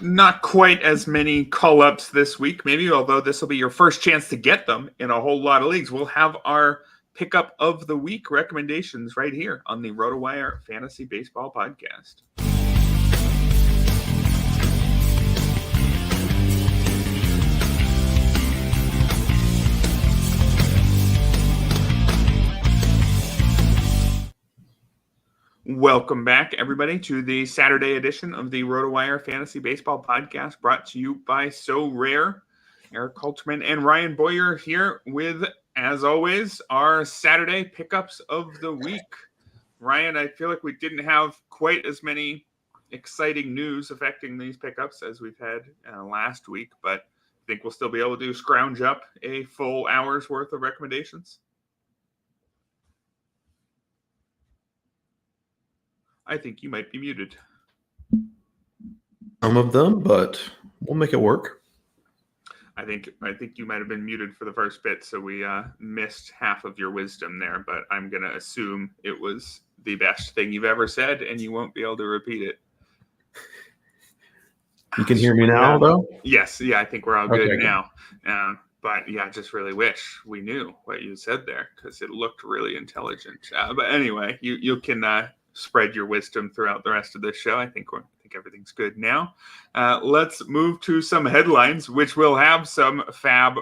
Not quite as many call-ups this week, maybe, although this will be your first chance to get them in a whole lot of leagues. We'll have our pickup of the week recommendations right here on the RotoWire Fantasy Baseball Podcast. Welcome back, everybody, to the Saturday edition of the RotoWire Fantasy Baseball Podcast, brought to you by So Rare. Erik Halterman and Ryan Boyer here with, as always, our Saturday pickups of the week. Ryan, I feel like we didn't have quite as many exciting news affecting these pickups as we've had last week, but I think we'll still be able to scrounge up a full hour's worth of recommendations. I think you might be muted. Some of them, but we'll make it work. I think you might have been muted for the first bit, so we missed half of your wisdom there, but I'm going to assume it was the best thing you've ever said, and you won't be able to repeat it. You can hear me now, though? Yes. Yeah, I think we're all good now. But yeah, I just really wish we knew what you said there, because it looked really intelligent. But anyway, you can spread your wisdom throughout the rest of this show. I think everything's good now. Let's move to some headlines, which will have some FAAB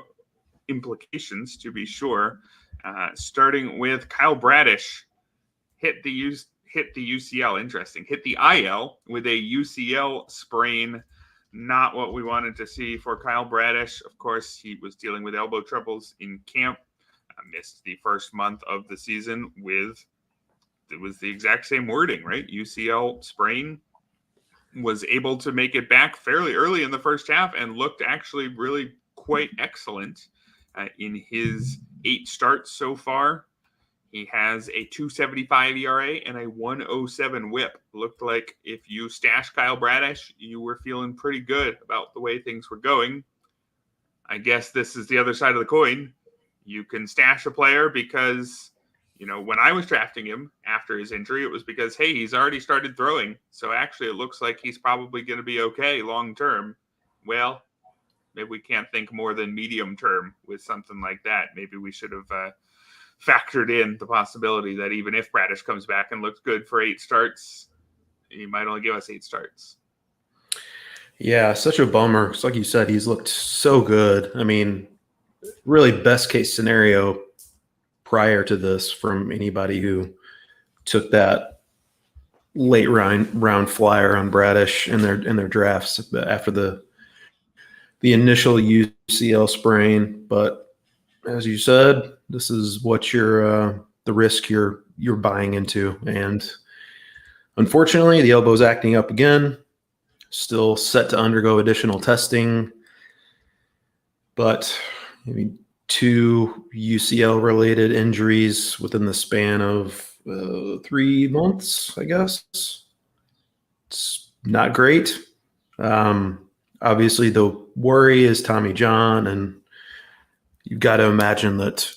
implications, to be sure. Starting with Kyle Bradish hit the UCL. Interesting. Hit the IL with a UCL sprain. Not what we wanted to see for Kyle Bradish. Of course, he was dealing with elbow troubles in camp. Missed the first month of the season with, it was the exact same wording, right? UCL sprain. Was able to make it back fairly early in the first half and looked actually really quite excellent in his 8 starts so far. He has a 2.75 ERA and a 1.07 WHIP. Looked like if you stashed Kyle Bradish, you were feeling pretty good about the way things were going. I guess this is the other side of the coin. You can stash a player because, you know, when I was drafting him after his injury, it was because, hey, he's already started throwing. So actually it looks like he's probably going to be okay long term. Well, maybe we can't think more than medium term with something like that. Maybe we should have factored in the possibility that even if Bradish comes back and looks good for 8 starts, he might only give us 8 starts. Yeah, such a bummer. It's like you said, he's looked so good. I mean, really best case scenario prior to this from anybody who took that late round flyer on Bradish in their drafts after the initial UCL sprain. But as you said, this is what the risk you're buying into, and unfortunately, the elbow's acting up again. Still set to undergo additional testing, but I mean, 2 UCL-related injuries within the span of 3 months, I guess. It's not great. Obviously, the worry is Tommy John, and you've got to imagine that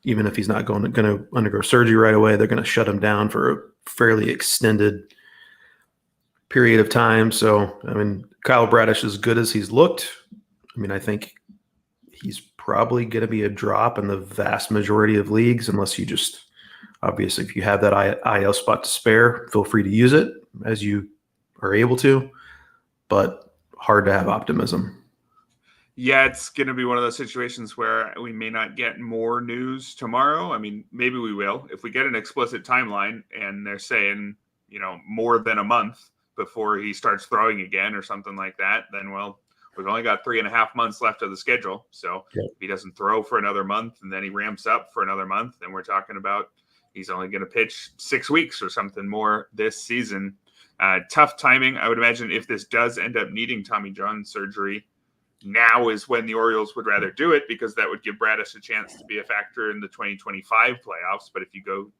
even if he's not going to undergo surgery right away, they're going to shut him down for a fairly extended period of time. So, I mean, Kyle Bradish, as good as he's looked, I mean, I think he's probably going to be a drop in the vast majority of leagues, unless you just, obviously, if you have that IL spot to spare, feel free to use it as you are able to, but hard to have optimism. Yeah, it's going to be one of those situations where we may not get more news tomorrow. I mean, maybe we will. If we get an explicit timeline and they're saying, you know, more than a month before he starts throwing again or something like that, then, well, we've only got 3.5 months left of the schedule. So If he doesn't throw for another month and then he ramps up for another month, then we're talking about he's only going to pitch 6 weeks or something more this season. Tough timing. I would imagine if this does end up needing Tommy John surgery, now is when the Orioles would rather do it, because that would give Bradish a chance to be a factor in the 2025 playoffs. But if you go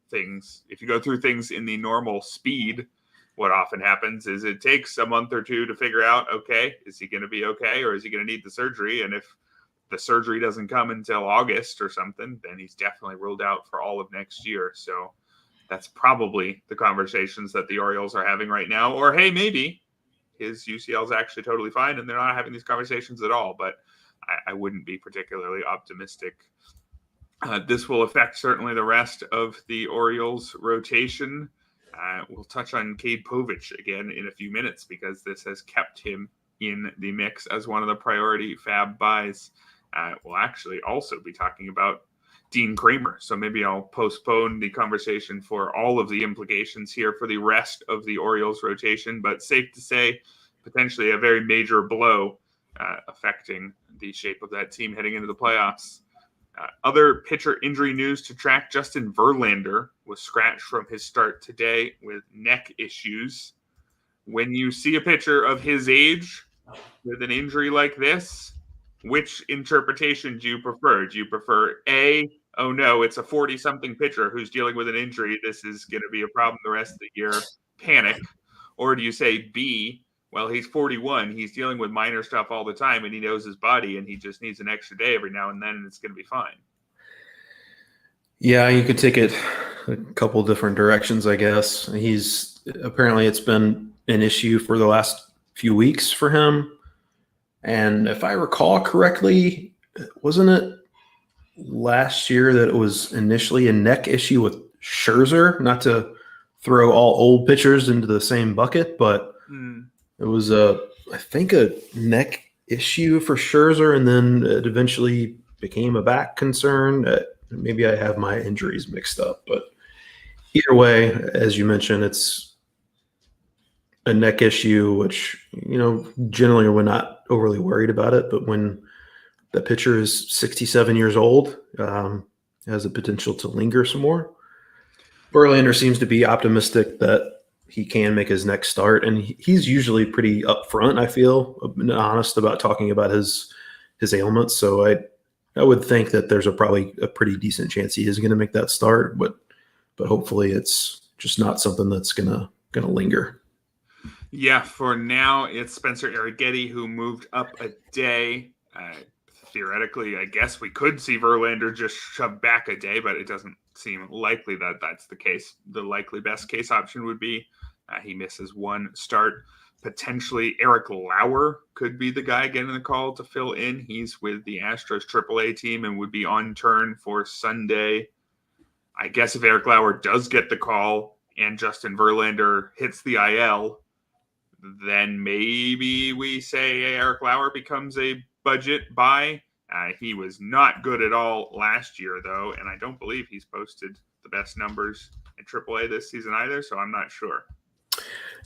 through things in the normal speed, what often happens is it takes a month or 2 to figure out, okay, is he going to be okay, or is he going to need the surgery? And if the surgery doesn't come until August or something, then he's definitely ruled out for all of next year. So that's probably the conversations that the Orioles are having right now. Or, hey, maybe his UCL is actually totally fine and they're not having these conversations at all. But I wouldn't be particularly optimistic. This will affect certainly the rest of the Orioles rotation. We'll touch on Cade Povich again in a few minutes because this has kept him in the mix as one of the priority FAAB buys. We'll actually also be talking about Dean Kremer. So maybe I'll postpone the conversation for all of the implications here for the rest of the Orioles rotation, but safe to say potentially a very major blow affecting the shape of that team heading into the playoffs. Other pitcher injury news to track: Justin Verlander was scratched from his start today with neck issues. When you see a pitcher of his age with an injury like this, which interpretation do you prefer? Do you prefer A, oh no, it's a 40-something pitcher who's dealing with an injury, this is going to be a problem the rest of the year, panic? Or do you say B, well, he's 41, he's dealing with minor stuff all the time, and he knows his body, and he just needs an extra day every now and then, and it's going to be fine? Yeah, you could take it a couple different directions, I guess. Apparently it's been an issue for the last few weeks for him. And if I recall correctly, wasn't it last year that it was initially a neck issue with Scherzer? Not to throw all old pitchers into the same bucket, but it was I think a neck issue for Scherzer, and then it eventually became a back concern. Maybe I have my injuries mixed up, but either way, as you mentioned, it's a neck issue, which, generally we're not overly worried about it. But when the pitcher is 67 years old, has the potential to linger some more. Verlander seems to be optimistic that he can make his next start, and he's usually pretty upfront, I feel, honest about talking about his ailments. So I would think that there's probably a pretty decent chance he is going to make that start, but hopefully it's just not something that's gonna linger. Yeah, for now it's Spencer Arrighetti who moved up a day. Theoretically, I guess we could see Verlander just shove back a day, but it doesn't seem likely that that's the case. The likely best case option would be he misses one start. Potentially Eric Lauer could be the guy getting the call to fill in. He's with the Astros AAA team and would be on turn for Sunday. I guess if Eric Lauer does get the call and Justin Verlander hits the IL, then maybe we say Eric Lauer becomes a budget buy. He was not good at all last year, though, and I don't believe he's posted the best numbers in AAA this season either, so I'm not sure.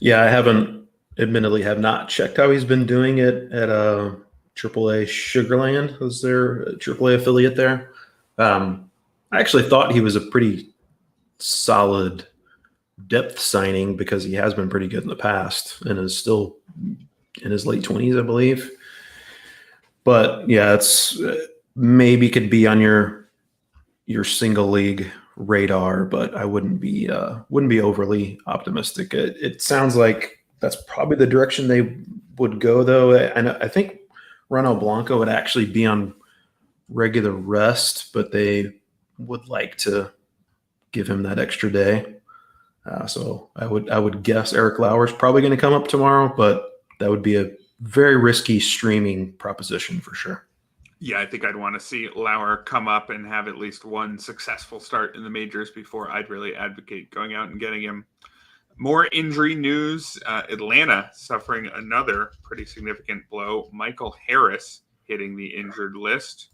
Yeah, I admittedly have not checked how he's been doing it at AAA Sugarland. Was there a AAA affiliate there? I actually thought he was a pretty solid depth signing because he has been pretty good in the past and is still in his late 20s, I believe. But yeah, it's maybe could be on your single league radar, but I wouldn't be overly optimistic. It sounds like that's probably the direction they would go, though. And I think Ronald Blanco would actually be on regular rest, but they would like to give him that extra day. So I would guess Eric Lauer is probably going to come up tomorrow, but that would be a very risky streaming proposition for sure. Yeah, I think I'd want to see Lauer come up and have at least one successful start in the majors before I'd really advocate going out and getting him. More injury news. Atlanta suffering another pretty significant blow. Michael Harris hitting the injured list.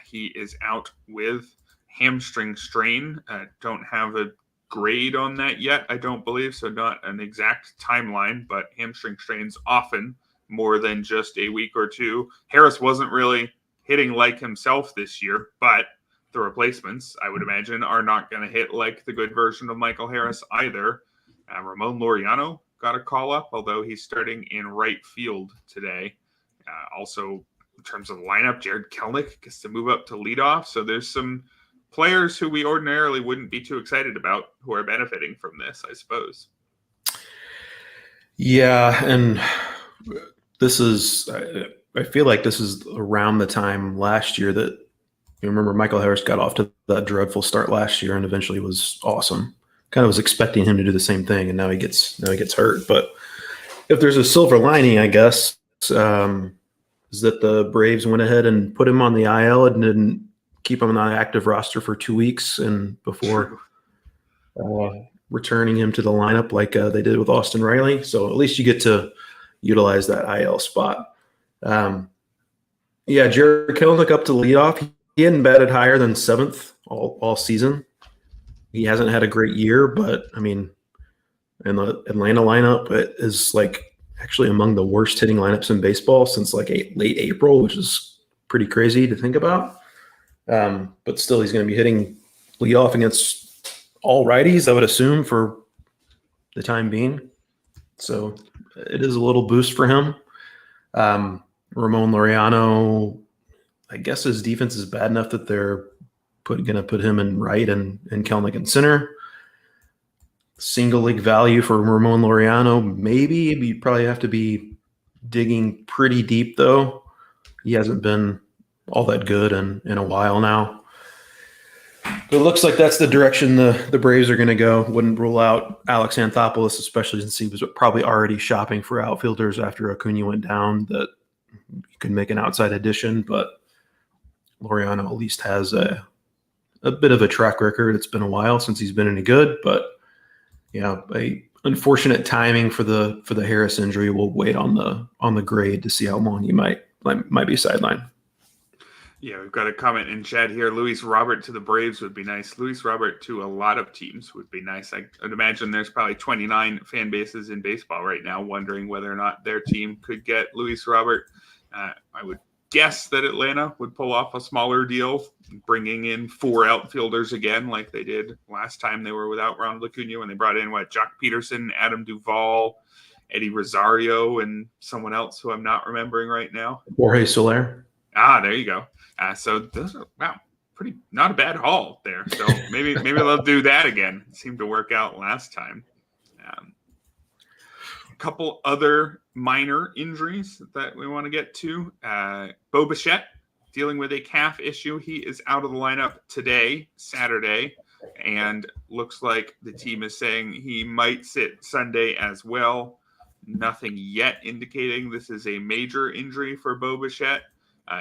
He is out with hamstring strain. Don't have a grade on that yet, I don't believe, so not an exact timeline, but hamstring strains often more than just a week or two. Harris wasn't really hitting like himself this year, but the replacements, I would imagine, are not going to hit like the good version of Michael Harris either. Ramon Laureano got a call up, although he's starting in right field today. Also, in terms of the lineup, Jared Kelenic gets to move up to leadoff. So there's some players who we ordinarily wouldn't be too excited about who are benefiting from this, I suppose. Yeah, and this is, I feel like this is around the time last year that, you remember Michael Harris got off to that dreadful start last year and eventually was awesome. Kind of was expecting him to do the same thing, and now he gets hurt. But if there's a silver lining, I guess, is that the Braves went ahead and put him on the IL and didn't keep him on the active roster for 2 weeks and before returning him to the lineup like they did with Austin Riley. So at least you get to utilize that IL spot. Jared Kelenic up to leadoff. He hadn't batted higher than 7th all season. He hasn't had a great year, but I mean, in the Atlanta lineup, it is like actually among the worst hitting lineups in baseball since like late April, which is pretty crazy to think about. But still, he's going to be hitting leadoff against all righties, I would assume, for the time being. So it is a little boost for him. Ramon Laureano, I guess his defense is bad enough that they're going to put him in right and Kelenic in center. Single league value for Ramon Laureano, maybe. You'd probably have to be digging pretty deep, though. He hasn't been all that good in a while now. It looks like that's the direction the Braves are going to go. Wouldn't rule out Alex Anthopoulos, especially since he was probably already shopping for outfielders after Acuna went down, that you could make an outside addition. But Laureano at least has a bit of a track record. It's been a while since he's been any good, but a unfortunate timing for the Harris injury. We'll wait on the grade to see how long he might be sidelined. Yeah, we've got a comment in chat here. Luis Robert to the Braves would be nice. Luis Robert to a lot of teams would be nice. I'd imagine there's probably 29 fan bases in baseball right now wondering whether or not their team could get Luis Robert. I would guess that Atlanta would pull off a smaller deal, bringing in 4 outfielders again, like they did last time they were without Ronald Acuna when they brought in Jock Peterson, Adam Duvall, Eddie Rosario, and someone else who I'm not remembering right now. Jorge Soler. There you go. So those are pretty not a bad haul there. So maybe they'll do that again. It seemed to work out last time. Couple other minor injuries that we want to get to. Bo Bichette dealing with a calf issue. He is out of the lineup today, Saturday, and looks like the team is saying he might sit Sunday as well. Nothing yet indicating this is a major injury for Bo Bichette.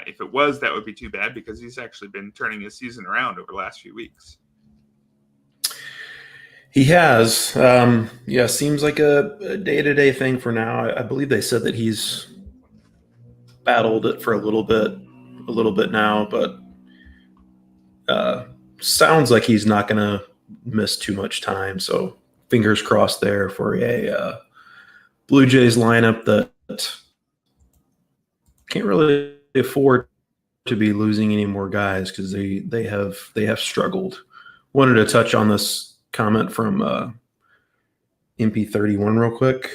If it was, that would be too bad because he's actually been turning his season around over the last few weeks. He has. Seems like a day-to-day thing for now. I believe they said that he's battled it for a little bit now, but sounds like he's not going to miss too much time. So fingers crossed there for a Blue Jays lineup that can't really afford to be losing any more guys because they have struggled. Wanted to touch on this comment from MP31 real quick.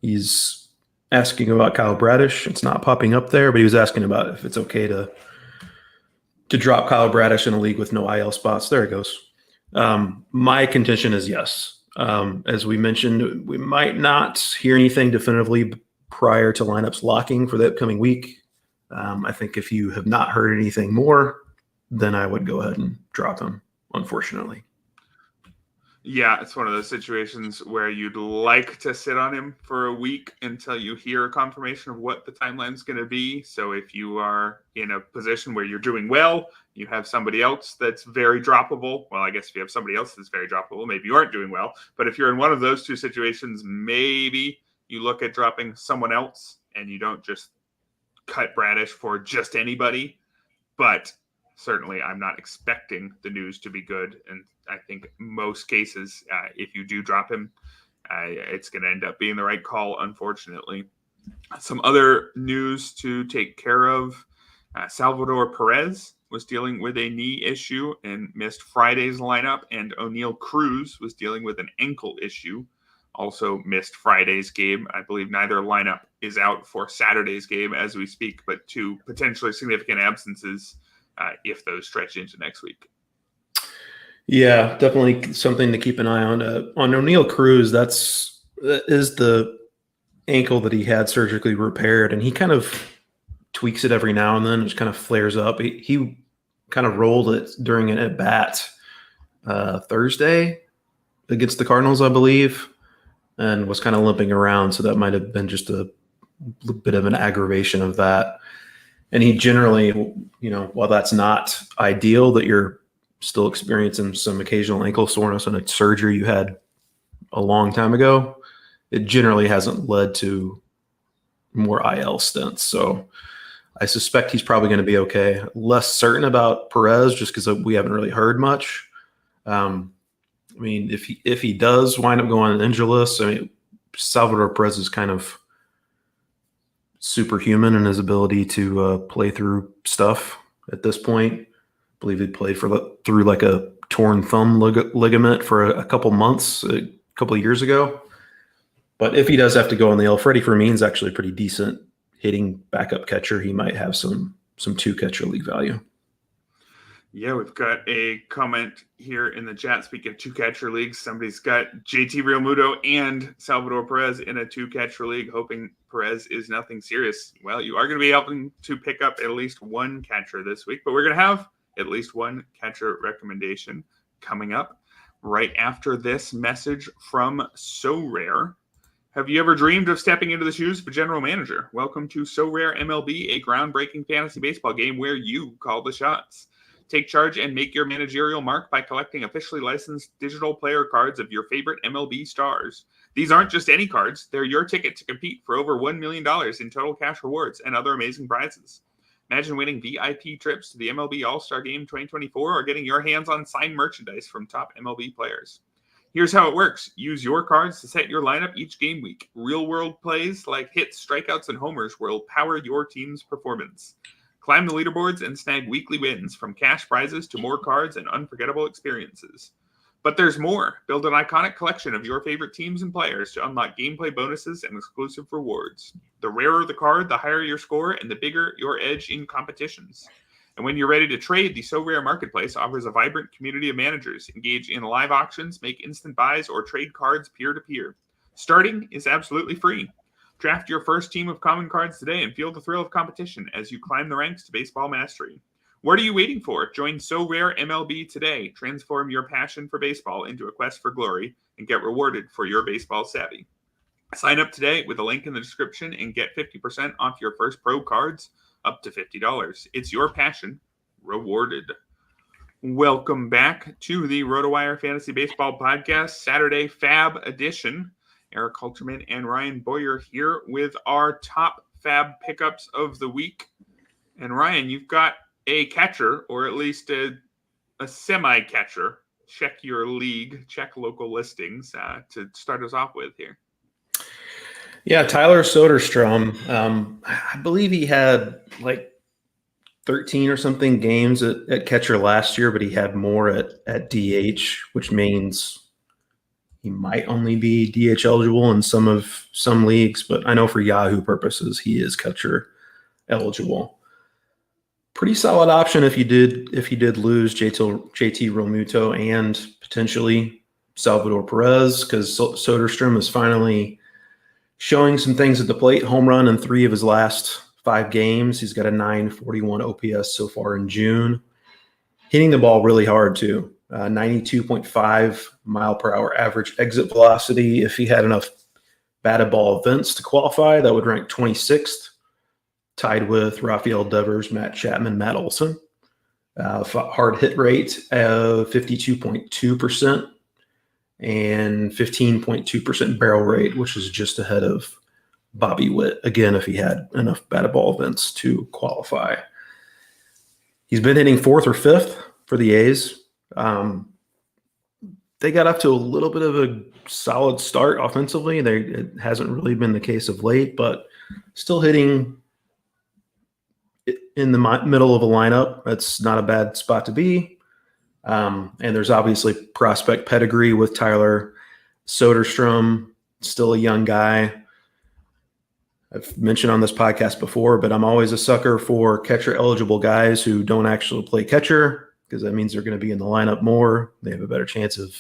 He's asking about Kyle Bradish. It's not popping up there, but he was asking about if it's okay to drop Kyle Bradish in a league with no IL spots. There it goes. My contention is yes. As we mentioned, we might not hear anything definitively prior to lineups locking for the upcoming week. I think if you have not heard anything more, then I would go ahead and drop him, unfortunately. Yeah, it's one of those situations where you'd like to sit on him for a week until you hear a confirmation of what the timeline's going to be. So if you are in a position where you're doing well, you have somebody else that's very droppable. Well, I guess if you have somebody else that's very droppable, maybe you aren't doing well. But if you're in one of those two situations, maybe you look at dropping someone else and you don't just cut Bradish for just anybody. But certainly I'm not expecting the news to be good. And I think most cases, if you do drop him, it's going to end up being the right call, unfortunately. Some other news to take care of. Salvador Perez was dealing with a knee issue and missed Friday's lineup, and O'Neal Cruz was dealing with an ankle issue, also missed Friday's game. I believe neither lineup is out for Saturday's game as we speak, but two potentially significant absences if those stretch into next week. Yeah, definitely something to keep an eye on. On O'Neal Cruz, that is the ankle that he had surgically repaired, and he kind of tweaks it every now and then. It just kind of flares up. He kind of rolled it during an at-bat Thursday against the Cardinals, I believe. and was kind of limping around. So that might have been just a bit of an aggravation of that. And he generally, while that's not ideal that you're still experiencing some occasional ankle soreness on a surgery you had a long time ago, it generally hasn't led to more IL stints. So I suspect he's probably going to be okay. Less certain about Perez just because we haven't really heard much. If he does wind up going on an injury list, Salvador Perez is kind of superhuman in his ability to play through stuff at this point. I believe he played through like a torn thumb ligament for a couple months, a couple of years ago. But if he does have to go on the IL, Freddie Fermin's actually a pretty decent hitting backup catcher. He might have some 2-catcher league value. Yeah, we've got a comment here in the chat. Speaking of 2-catcher leagues, somebody's got JT Realmuto and Salvador Perez in a 2-catcher league, hoping Perez is nothing serious. Well, you are going to be helping to pick up at least one catcher this week, but we're going to have at least one catcher recommendation coming up right after this message from So Rare. Have you ever dreamed of stepping into the shoes of a general manager? Welcome to So Rare MLB, a groundbreaking fantasy baseball game where you call the shots. Take charge and make your managerial mark by collecting officially licensed digital player cards of your favorite MLB stars. These aren't just any cards. They're your ticket to compete for over $1 million in total cash rewards and other amazing prizes. Imagine winning VIP trips to the MLB All-Star Game 2024 or getting your hands on signed merchandise from top MLB players. Here's how it works. Use your cards to set your lineup each game week. Real-world plays like hits, strikeouts, and homers will power your team's performance. Climb the leaderboards and snag weekly wins, from cash prizes to more cards and unforgettable experiences. But there's more. Build an iconic collection of your favorite teams and players to unlock gameplay bonuses and exclusive rewards. The rarer the card, the higher your score, and the bigger your edge in competitions. And when you're ready to trade, the So Rare Marketplace offers a vibrant community of managers. Engage in live auctions, make instant buys, or trade cards peer-to-peer. Starting is absolutely free. Draft your first team of common cards today and feel the thrill of competition as you climb the ranks to baseball mastery. What are you waiting for? Join So Rare MLB today. Transform your passion for baseball into a quest for glory and get rewarded for your baseball savvy. Sign up today with a link in the description and get 50% off your first pro cards up to $50. It's your passion rewarded. Welcome back to the RotoWire Fantasy Baseball Podcast, Saturday FAAB edition. Erik Halterman and Ryan Boyer here with our top FAAB pickups of the week. And Ryan, you've got a catcher, or at least a semi-catcher. Check your league, check local listings to start us off with here. Yeah, Tyler Soderstrom. I believe he had like 13 or something games at catcher last year, but he had more at DH, which means he might only be DH eligible in some leagues, but I know for Yahoo purposes, he is catcher eligible. Pretty solid option if you did lose JT Realmuto and potentially Salvador Perez, because Soderstrom is finally showing some things at the plate. Home run in 3 of his last 5 games. He's got a 941 OPS so far in June. Hitting the ball really hard too. 92.5 mile per hour average exit velocity. If he had enough batted ball events to qualify, that would rank 26th, tied with Rafael Devers, Matt Chapman, Matt Olson. Hard hit rate of 52.2% and 15.2% barrel rate, which is just ahead of Bobby Witt, again, if he had enough batted ball events to qualify. He's been hitting 4th or 5th for the A's. They got up to a little bit of a solid start offensively. It hasn't really been the case of late, but still hitting in the middle of a lineup. That's not a bad spot to be. And there's obviously prospect pedigree with Tyler Soderstrom, still a young guy. I've mentioned on this podcast before, but I'm always a sucker for catcher eligible guys who don't actually play catcher, because that means they're going to be in the lineup more. They have a better chance of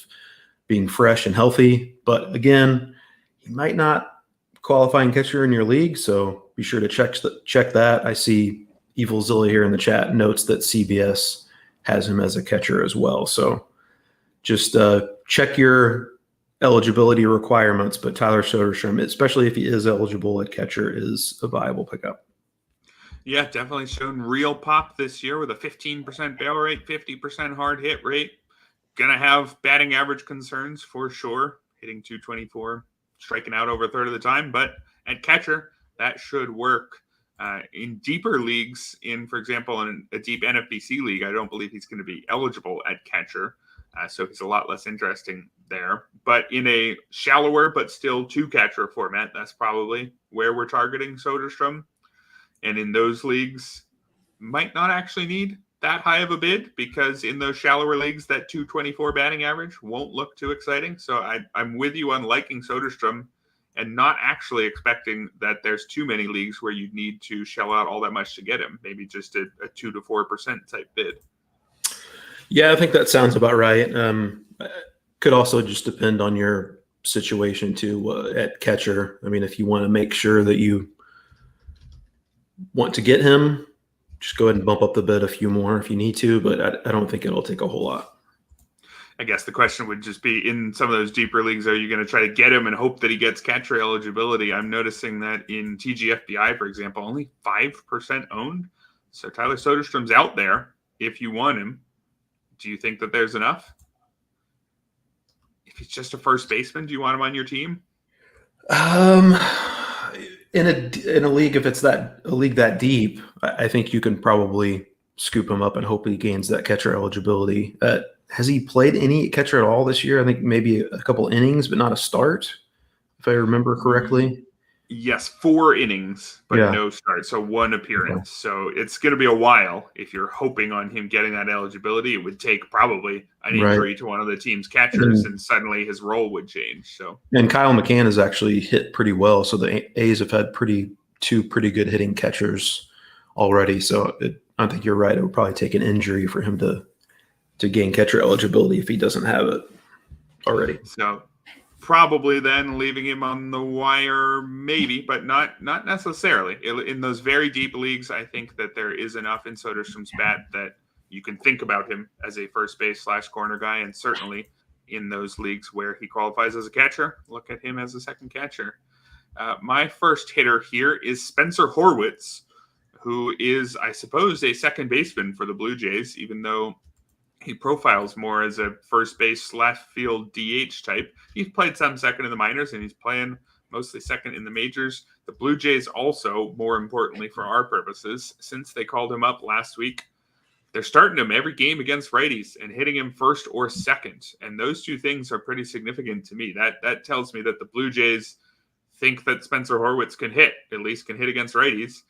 being fresh and healthy. But again, he might not qualify in catcher in your league, so be sure to check that. I see Evil Zilla here in the chat notes that CBS has him as a catcher as well. So just check your eligibility requirements, but Tyler Soderstrom, especially if he is eligible at catcher, is a viable pickup. Yeah, definitely shown real pop this year with a 15% bail rate, 50% hard hit rate. Gonna have batting average concerns for sure, hitting 224, striking out over a third of the time, but at catcher, that should work. In deeper leagues, for example, in a deep NFBC league, I don't believe he's going to be eligible at catcher. So he's a lot less interesting there. But in a shallower but still two-catcher format, that's probably where we're targeting Soderstrom. And in those leagues, might not actually need that high of a bid, because in those shallower leagues, that 224 batting average won't look too exciting. So I'm with you on liking Soderstrom and not actually expecting that there's too many leagues where you need to shell out all that much to get him. Maybe just a 2 to 4% type bid. Yeah, I think that sounds about right. Could also just depend on your situation too at catcher. I mean, if you want to make sure that you want to get him, just go ahead and bump up the bid a few more if you need to, but I don't think it'll take a whole lot. I guess the question would just be, in some of those deeper leagues, are you going to try to get him and hope that he gets catcher eligibility? I'm noticing that in TGFBI, for example, only 5% owned. So Tyler Soderstrom's out there if you want him. Do you think that there's enough? If he's just a first baseman, do you want him on your team? In a league, if it's a league that deep, I think you can probably scoop him up and hope he gains that catcher eligibility. Has he played any catcher at all this year? I think maybe a couple innings, but not a start, if I remember correctly. Yes, 4 innings, but no start. So 1 appearance. Okay. So it's going to be a while. If you're hoping on him getting that eligibility, it would take probably an injury to one of the team's catchers, and suddenly his role would change. So, and Kyle McCann has actually hit pretty well. So the A's have had two pretty good hitting catchers already. So I think you're right. It would probably take an injury for him to gain catcher eligibility if he doesn't have it already. So probably then leaving him on the wire, maybe, but not necessarily. In those very deep leagues, I think that there is enough in Soderstrom's bat that you can think about him as a first base / corner guy. And certainly in those leagues where he qualifies as a catcher, look at him as a second catcher. My first hitter here is Spencer Horwitz, who is, I suppose, a second baseman for the Blue Jays, even though he profiles more as a first base / field DH type. He's played some second in the minors, and he's playing mostly second in the majors. The Blue Jays also, more importantly for our purposes, since they called him up last week, they're starting him every game against righties and hitting him first or second. And those two things are pretty significant to me. That tells me that the Blue Jays think that Spencer Horwitz can hit against righties.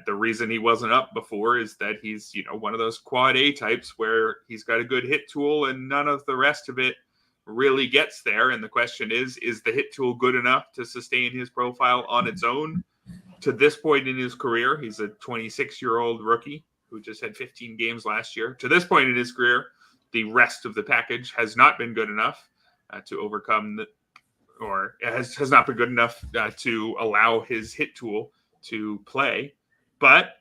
The reason he wasn't up before is that he's, one of those quad A types where he's got a good hit tool and none of the rest of it really gets there. And the question is the hit tool good enough to sustain his profile on its own? To this point in his career, he's a 26-year-old rookie who just had 15 games last year. To this point in his career, the rest of the package has not been good enough to overcome has not been good enough to allow his hit tool to play. But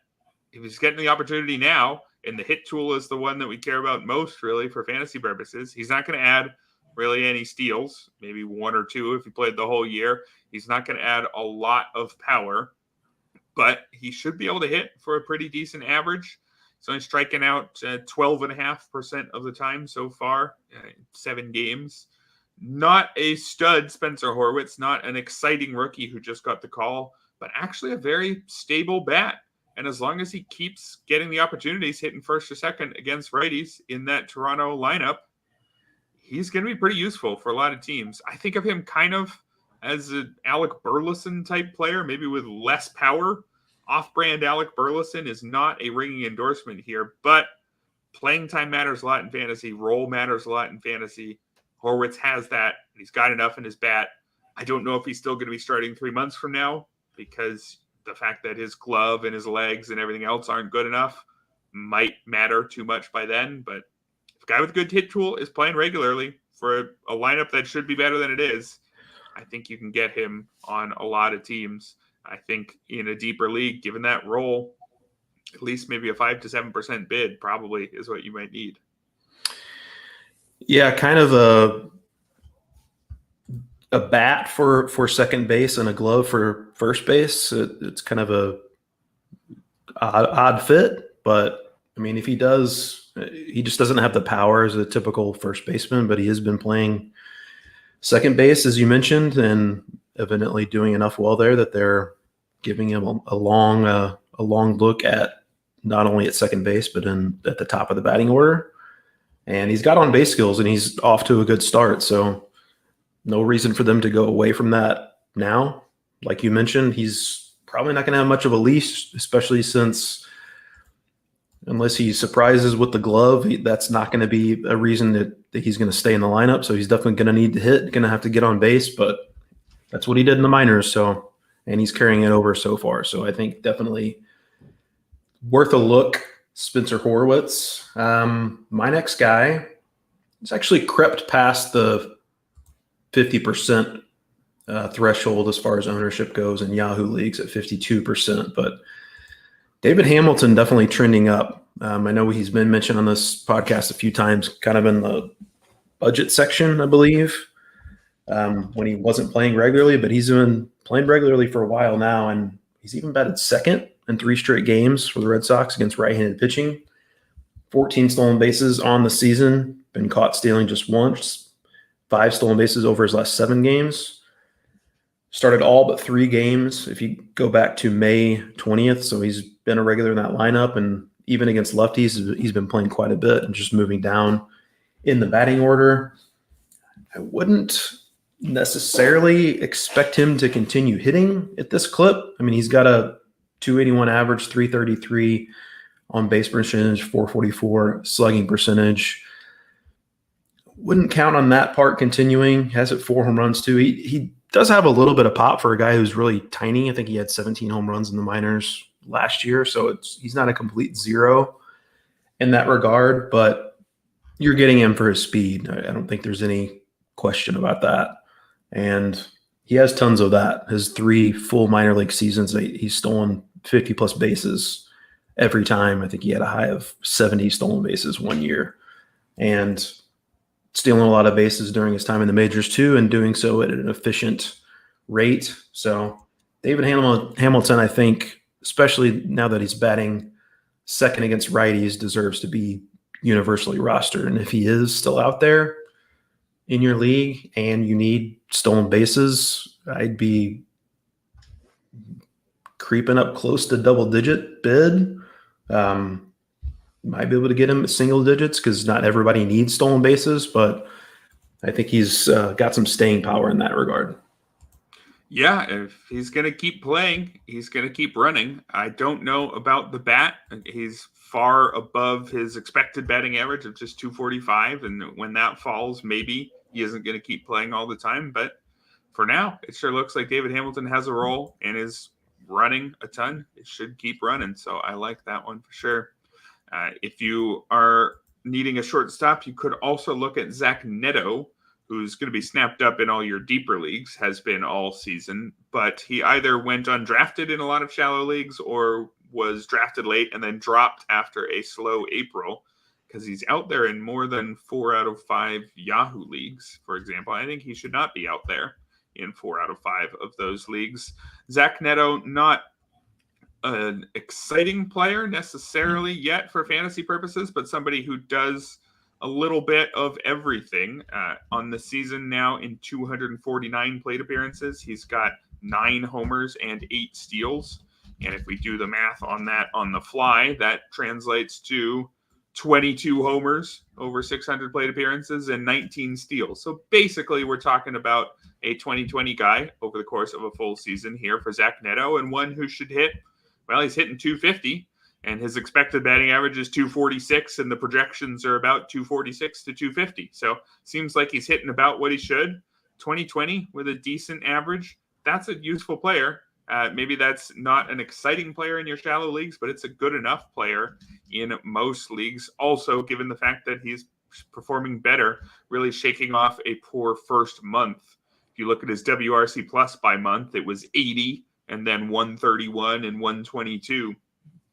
if he's getting the opportunity now, and the hit tool is the one that we care about most, really, for fantasy purposes, he's not going to add really any steals, maybe 1 or 2 if he played the whole year. He's not going to add a lot of power, but he should be able to hit for a pretty decent average. So he's striking out 12.5% of the time so far, 7 games. Not a stud Spencer Horwitz, not an exciting rookie who just got the call, but actually a very stable bat. And as long as he keeps getting the opportunities, hitting first or second against righties in that Toronto lineup, he's going to be pretty useful for a lot of teams. I think of him kind of as an Alec Burleson type player, maybe with less power. Off-brand Alec Burleson is not a ringing endorsement here, but playing time matters a lot in fantasy. Role matters a lot in fantasy. Horwitz has that. He's got enough in his bat. I don't know if he's still going to be starting 3 months from now, because the fact that his glove and his legs and everything else aren't good enough might matter too much by then. But if a guy with a good hit tool is playing regularly for a lineup that should be better than it is, I think you can get him on a lot of teams. I think in a deeper league, given that role, at least maybe a 5 to 7% bid probably is what you might need. Yeah, kind of a bat for second base and a glove for first base. It's kind of a odd fit, but I mean, if he does, he just doesn't have the power as a typical first baseman, but he has been playing second base, as you mentioned, and evidently doing enough well there that they're giving him a long look at not only at second base, but at the top of the batting order. And he's got on base skills and he's off to a good start. So no reason for them to go away from that now. Like you mentioned, he's probably not going to have much of a leash, especially since unless he surprises with the glove, that's not going to be a reason that he's going to stay in the lineup. So he's definitely going to need to hit, going to have to get on base, but that's what he did in the minors. So, and he's carrying it over so far. So I think definitely worth a look. Spencer Horwitz. My next guy has actually crept past the 50% threshold as far as ownership goes in Yahoo leagues at 52%, but David Hamilton definitely trending up. I know he's been mentioned on this podcast a few times, kind of in the budget section, I believe, when he wasn't playing regularly, but he's been playing regularly for a while now, and he's even batted second in 3 straight games for the Red Sox against right-handed pitching. 14 stolen bases on the season, been caught stealing just once, 5 stolen bases over his last 7 games. Started all but 3 games if you go back to May 20th. So he's been a regular in that lineup. And even against lefties, he's been playing quite a bit and just moving down in the batting order. I wouldn't necessarily expect him to continue hitting at this clip. I mean, he's got a 281 average, 333 on base percentage, 444 slugging percentage. Wouldn't count on that part continuing. Has it 4 home runs too. He does have a little bit of pop for a guy who's really tiny. I think he had 17 home runs in the minors last year, so he's not a complete zero in that regard, but you're getting him for his speed. I don't think there's any question about that. And he has tons of that. His 3 full minor league seasons, he's stolen 50-plus bases every time. I think he had a high of 70 stolen bases one year. And stealing a lot of bases during his time in the majors too, and doing so at an efficient rate. So David Hamilton, I think, especially now that he's batting second against righties, deserves to be universally rostered. And if he is still out there in your league and you need stolen bases, I'd be creeping up close to double-digit bid. Might be able to get him at single digits because not everybody needs stolen bases, but I think he's got some staying power in that regard. Yeah, if he's going to keep playing, he's going to keep running. I don't know about the bat. He's far above his expected batting average of just 245, and when that falls, maybe he isn't going to keep playing all the time. But for now, it sure looks like David Hamilton has a role and is running a ton. It should keep running, so I like that one for sure. If you are needing a shortstop, you could also look at Zach Neto, who's going to be snapped up in all your deeper leagues, has been all season, but he either went undrafted in a lot of shallow leagues or was drafted late and then dropped after a slow April because he's out there in more than 4 out of 5 Yahoo leagues, for example. I think he should not be out there in 4 out of 5 of those leagues. Zach Neto, not an exciting player necessarily yet for fantasy purposes, but somebody who does a little bit of everything on the season now. In 249 plate appearances, he's got 9 homers and 8 steals. And if we do the math on that on the fly, that translates to 22 homers over 600 plate appearances and 19 steals. So basically we're talking about a 2020 guy over the course of a full season here for Zach Neto, and one who should hit, well, he's hitting 250, and his expected batting average is 246, and the projections are about 246 to 250. So seems like he's hitting about what he should. 2020 with a decent average, that's a useful player. Maybe that's not an exciting player in your shallow leagues, but it's a good enough player in most leagues. Also, given the fact that he's performing better, really shaking off a poor first month. If you look at his WRC plus by month, it was 80 and then 131 and 122.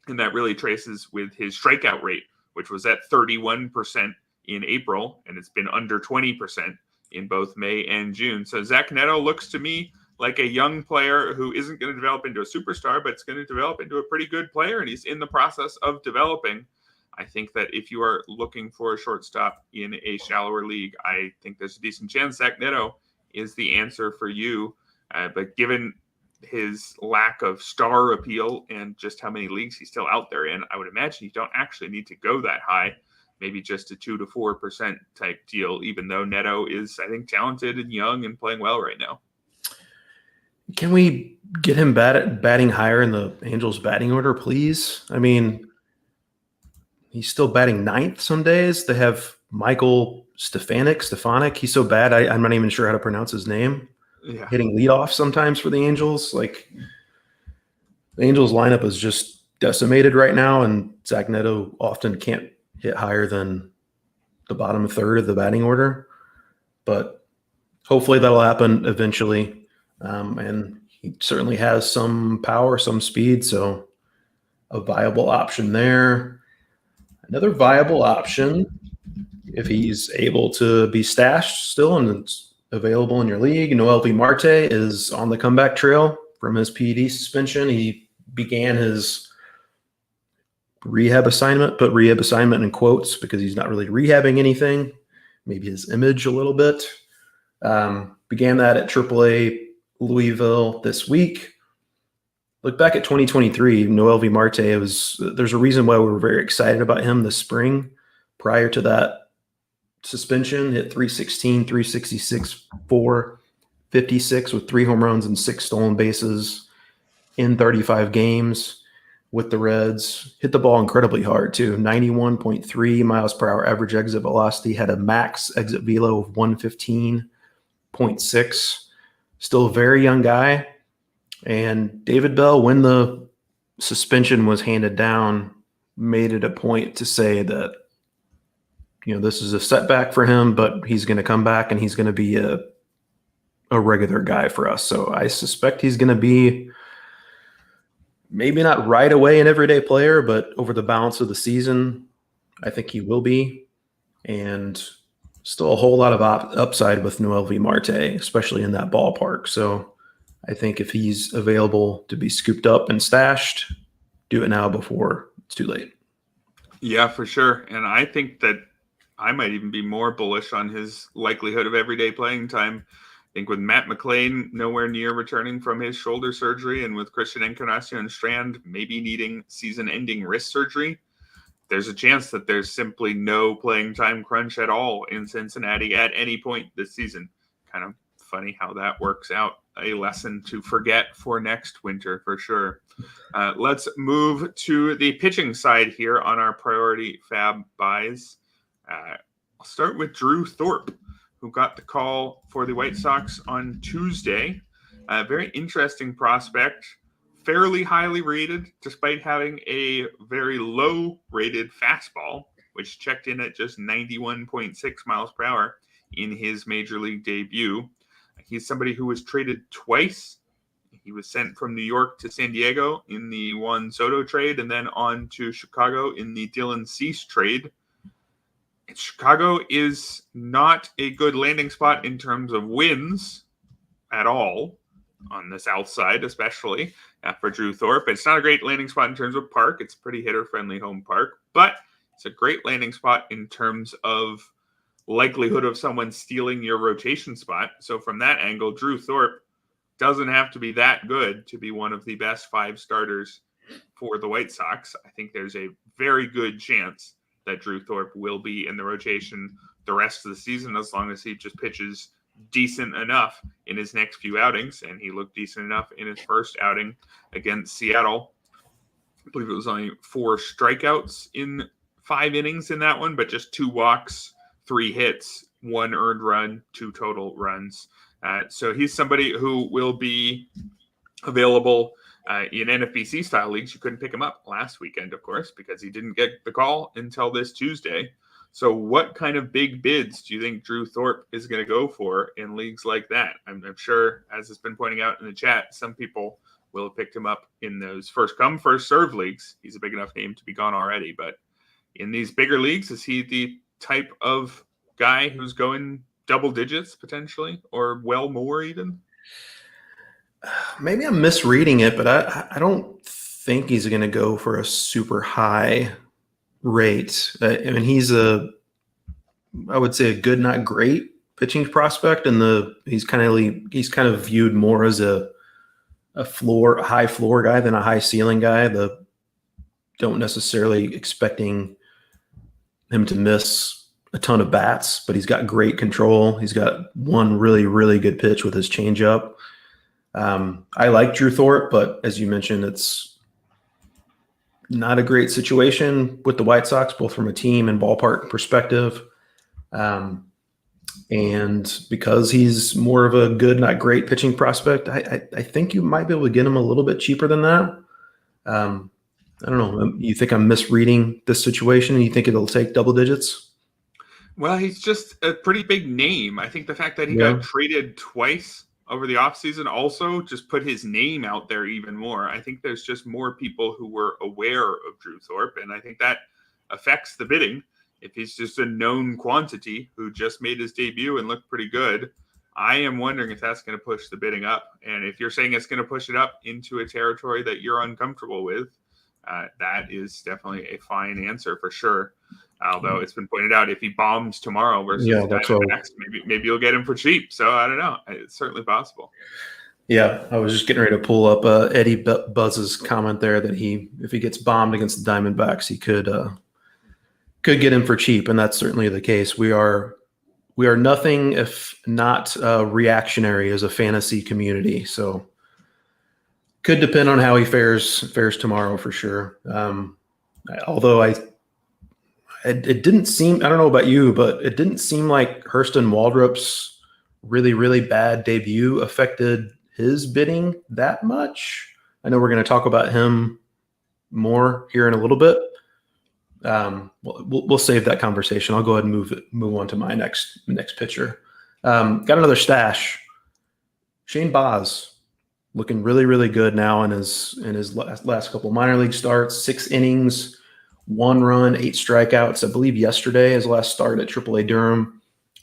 And that really traces with his strikeout rate, which was at 31% in April, and it's been under 20% in both May and June. So Zach Neto looks to me like a young player who isn't going to develop into a superstar, but it's going to develop into a pretty good player, and he's in the process of developing. I think that if you are looking for a shortstop in a shallower league, I think there's a decent chance Zach Neto is the answer for you. But given his lack of star appeal and just how many leagues he's still out there in, I would imagine you don't actually need to go that high. Maybe just a 2 to 4% type deal, even though Neto is, I think, talented and young and playing well right now. Can we get him batting higher in the Angels batting order, please? I mean, he's still batting ninth some days. They have Michael Stefanik. He's so bad, I'm not even sure how to pronounce his name. Yeah. Hitting leadoff sometimes for the Angels. Like, the Angels lineup is just decimated right now, and Zach Neto often can't hit higher than the bottom third of the batting order. But hopefully that'll happen eventually. And he certainly has some power, some speed, so a viable option there. Another viable option, if he's able to be stashed still and it's available in your league, Noelvi Marte is on the comeback trail from his PED suspension. He began his rehab assignment, put rehab assignment in quotes because he's not really rehabbing anything, maybe his image a little bit. Began that at AAA Louisville this week. Look back at 2023, Noelvi Marte, there's a reason why we were very excited about him this spring. Prior to that suspension, hit 316, 366, 456 with 3 home runs and 6 stolen bases in 35 games with the Reds. Hit the ball incredibly hard too. 91.3 miles per hour average exit velocity, had a max exit velo of 115.6. Still a very young guy. And David Bell, when the suspension was handed down, made it a point to say that, this is a setback for him, but he's going to come back and he's going to be a regular guy for us. So I suspect he's going to be maybe not right away an everyday player, but over the balance of the season, I think he will be. And still a whole lot of upside with Noelvi Marte, especially in that ballpark. So I think if he's available to be scooped up and stashed, do it now before it's too late. Yeah, for sure. And I think that I might even be more bullish on his likelihood of everyday playing time. I think with Matt McLean nowhere near returning from his shoulder surgery, and with Christian Encarnacion Strand maybe needing season-ending wrist surgery, there's a chance that there's simply no playing time crunch at all in Cincinnati at any point this season. Kind of funny how that works out. A lesson to forget for next winter, for sure. Let's move to the pitching side here on our priority FAAB buys. I'll start with Drew Thorpe, who got the call for the White Sox on Tuesday. A very interesting prospect, fairly highly rated, despite having a very low-rated fastball, which checked in at just 91.6 miles per hour in his major league debut. He's somebody who was traded twice. He was sent from New York to San Diego in the Juan Soto trade, and then on to Chicago in the Dylan Cease trade. Chicago is not a good landing spot in terms of wins at all, on the south side especially, for Drew Thorpe. It's not a great landing spot in terms of park. It's a pretty hitter-friendly home park, but it's a great landing spot in terms of likelihood of someone stealing your rotation spot. So from that angle, Drew Thorpe doesn't have to be that good to be one of the best 5 starters for the White Sox. I think there's a very good chance that Drew Thorpe will be in the rotation the rest of the season, as long as he just pitches decent enough in his next few outings. And he looked decent enough in his first outing against Seattle. I believe it was only 4 strikeouts in 5 innings in that one, but just 2 walks, 3 hits, 1 earned run, 2 total runs. So he's somebody who will be available in NFBC style leagues. You couldn't pick him up last weekend, of course, because he didn't get the call until this Tuesday. So what kind of big bids do you think Drew Thorpe is going to go for in leagues like that? I'm sure, as has been pointing out in the chat, some people will have picked him up in those first come, first serve leagues. He's a big enough name to be gone already. But in these bigger leagues, is he the type of guy who's going double digits potentially, or well more even? Maybe I'm misreading it, but I don't think he's going to go for a super high rate. I mean, I would say a good, not great pitching prospect, and he's kind of viewed more as a high floor guy than a high ceiling guy. Don't necessarily expecting him to miss a ton of bats, but he's got great control. He's got one really, really good pitch with his changeup. I like Drew Thorpe, but as you mentioned, it's not a great situation with the White Sox, both from a team and ballpark perspective. And because he's more of a good, not great pitching prospect, I think you might be able to get him a little bit cheaper than that. I don't know. You think I'm misreading this situation? You think it'll take double digits? Well, he's just a pretty big name. I think the fact that he got traded twice over the offseason also just put his name out there even more. I think there's just more people who were aware of Drew Thorpe, and I think that affects the bidding. If he's just a known quantity who just made his debut and looked pretty good, I am wondering if that's going to push the bidding up. And if you're saying it's going to push it up into a territory that you're uncomfortable with, that is definitely a fine answer for sure. Although it's been pointed out, if he bombs tomorrow versus Diamondbacks, maybe you'll get him for cheap. So I don't know. It's certainly possible. Yeah, I was just getting ready to pull up Eddie Buzz's comment there that if he gets bombed against the Diamondbacks, he could get him for cheap, and that's certainly the case. We are nothing if not reactionary as a fantasy community. So could depend on how he fares tomorrow for sure. Although it didn't seem, I don't know about you, but it didn't seem like Hurston Waldrep's really, really bad debut affected his bidding that much. I know we're going to talk about him more here in a little bit. We'll save that conversation. I'll go ahead and move on to my next pitcher. Got another stash. Shane Baz looking really, really good now in his last couple minor league starts. 6 innings, 1 run, 8 strikeouts. I believe yesterday his last start at AAA Durham.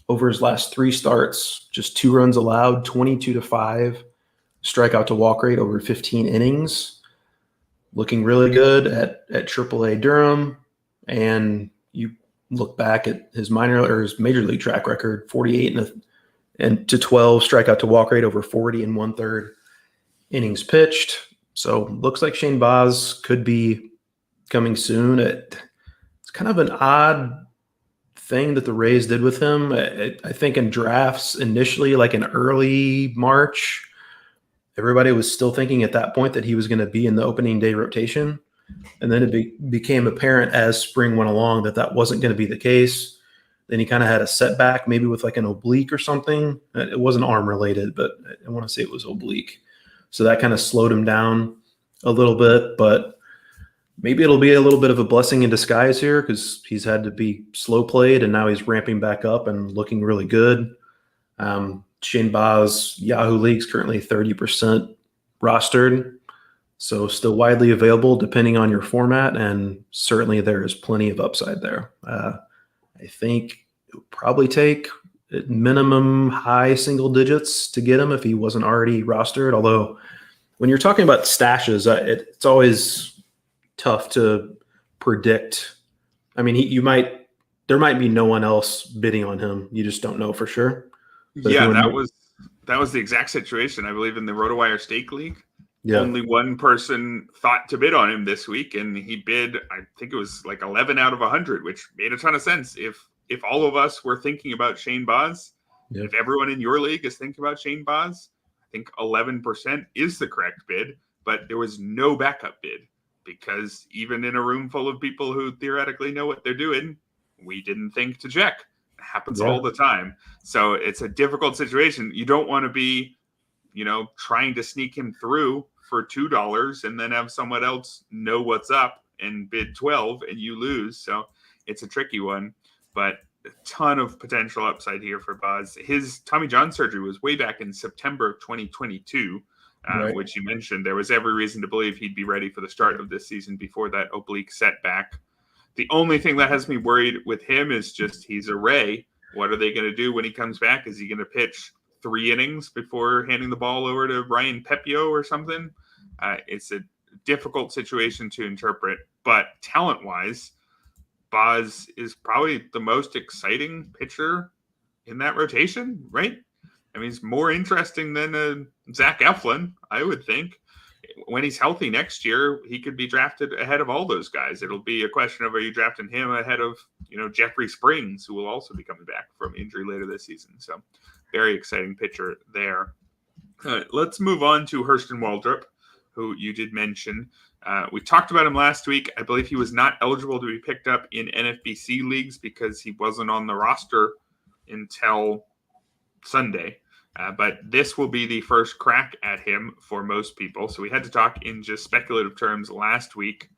Over his last 3 starts, just 2 runs allowed, 22-5 strikeout to walk rate over 15 innings. Looking really good at AAA Durham. And you look back at his his major league track record, 48 and to 12 strikeout to walk rate over 40 and 1/3 innings pitched. So looks like Shane Baz could be coming soon. It's kind of an odd thing that the Rays did with him. I think in drafts initially, like in early March, everybody was still thinking at that point that he was going to be in the opening day rotation. And then it became apparent as spring went along that wasn't going to be the case. Then he kind of had a setback, maybe with like an oblique or something. It wasn't arm related, but I want to say it was oblique. So that kind of slowed him down a little bit, but maybe it'll be a little bit of a blessing in disguise here because he's had to be slow played and now he's ramping back up and looking really good. Shane Baz, Yahoo League's currently 30% rostered. So still widely available depending on your format, and certainly there is plenty of upside there. I think it would probably take at minimum high single digits to get him if he wasn't already rostered. Although when you're talking about stashes, it's always tough to predict. I mean, there might be no one else bidding on him. You just don't know for sure. But yeah, that was the exact situation, I believe, in the RotoWire Stake League. Yeah. Only one person thought to bid on him this week, and he bid, I think it was like 11 out of 100, which made a ton of sense. If all of us were thinking about Shane Baz, if everyone in your league is thinking about Shane Baz, I think 11% is the correct bid, but there was no backup bid because even in a room full of people who theoretically know what they're doing, we didn't think to check. It happens all the time. So it's a difficult situation. You don't want to be, trying to sneak him through for $2 and then have someone else know what's up and bid 12 and you lose. So it's a tricky one, but a ton of potential upside here for Baz. His Tommy John surgery was way back in September of 2022, which you mentioned. There was every reason to believe he'd be ready for the start of this season before that oblique setback. The only thing that has me worried with him is just he's a Ray. What are they going to do when he comes back? Is he going to pitch 3 innings before handing the ball over to Ryan Pepio or something? It's a difficult situation to interpret, but talent-wise, Boz is probably the most exciting pitcher in that rotation, right? I mean, he's more interesting than Zach Eflin, I would think. When he's healthy next year, he could be drafted ahead of all those guys. It'll be a question of, are you drafting him ahead of, Jeffrey Springs, who will also be coming back from injury later this season. So very exciting pitcher there. Let's move on to Hurston Waldrep, who you did mention. We talked about him last week. I believe he was not eligible to be picked up in NFBC leagues because he wasn't on the roster until Sunday. But this will be the first crack at him for most people. So we had to talk in just speculative terms last week.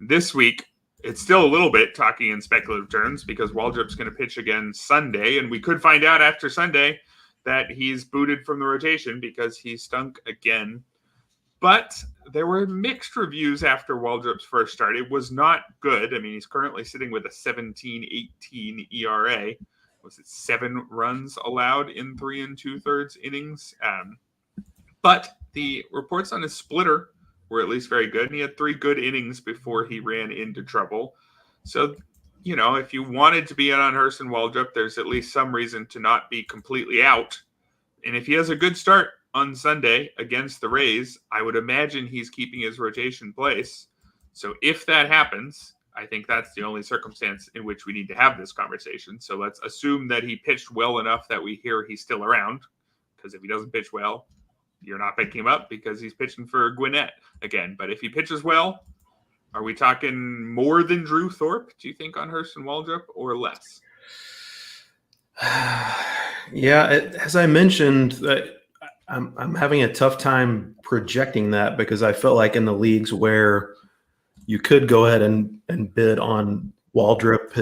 This week, it's still a little bit talking in speculative terms because Waldrop's going to pitch again Sunday. And we could find out after Sunday that he's booted from the rotation because he stunk again. But there were mixed reviews after Waldrop's first start. It was not good. I mean, he's currently sitting with a 17-18 ERA. Was it 7 runs allowed in 3 2/3 innings? But the reports on his splitter were at least very good. And he had 3 good innings before he ran into trouble. So, if you wanted to be in on Hurston Waldrep, there's at least some reason to not be completely out. And if he has a good start on Sunday against the Rays, I would imagine he's keeping his rotation place. So if that happens, I think that's the only circumstance in which we need to have this conversation. So let's assume that he pitched well enough that we hear he's still around. Because if he doesn't pitch well, you're not picking him up because he's pitching for Gwinnett again. But if he pitches well, are we talking more than Drew Thorpe, do you think, on Hurston Waldrep, or less? Yeah, as I mentioned, I'm having a tough time projecting that because I felt like in the leagues where you could go ahead and bid on Waldrep,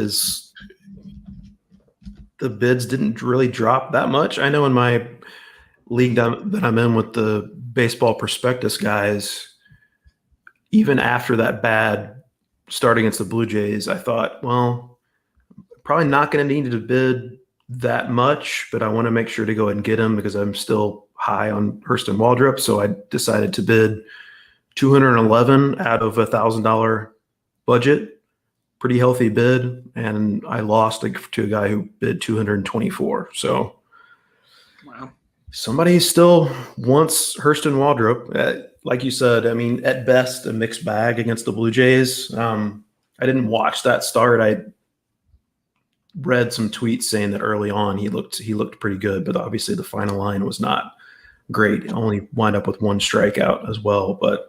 the bids didn't really drop that much. I know in my league that I'm in with the Baseball Prospectus guys, even after that bad start against the Blue Jays, I thought, well, probably not going to need to bid that much, but I want to make sure to go ahead and get him because I'm still high on Hurston Waldrep. So I decided to bid $211 out of $1,000 budget, pretty healthy bid, and I lost to a guy who bid $224. So, wow, somebody still wants Hurston Waldrep. Like you said, I mean, at best, a mixed bag against the Blue Jays. I didn't watch that start. I read some tweets saying that early on he looked pretty good, but obviously the final line was not great. Only wind up with 1 strikeout as well, but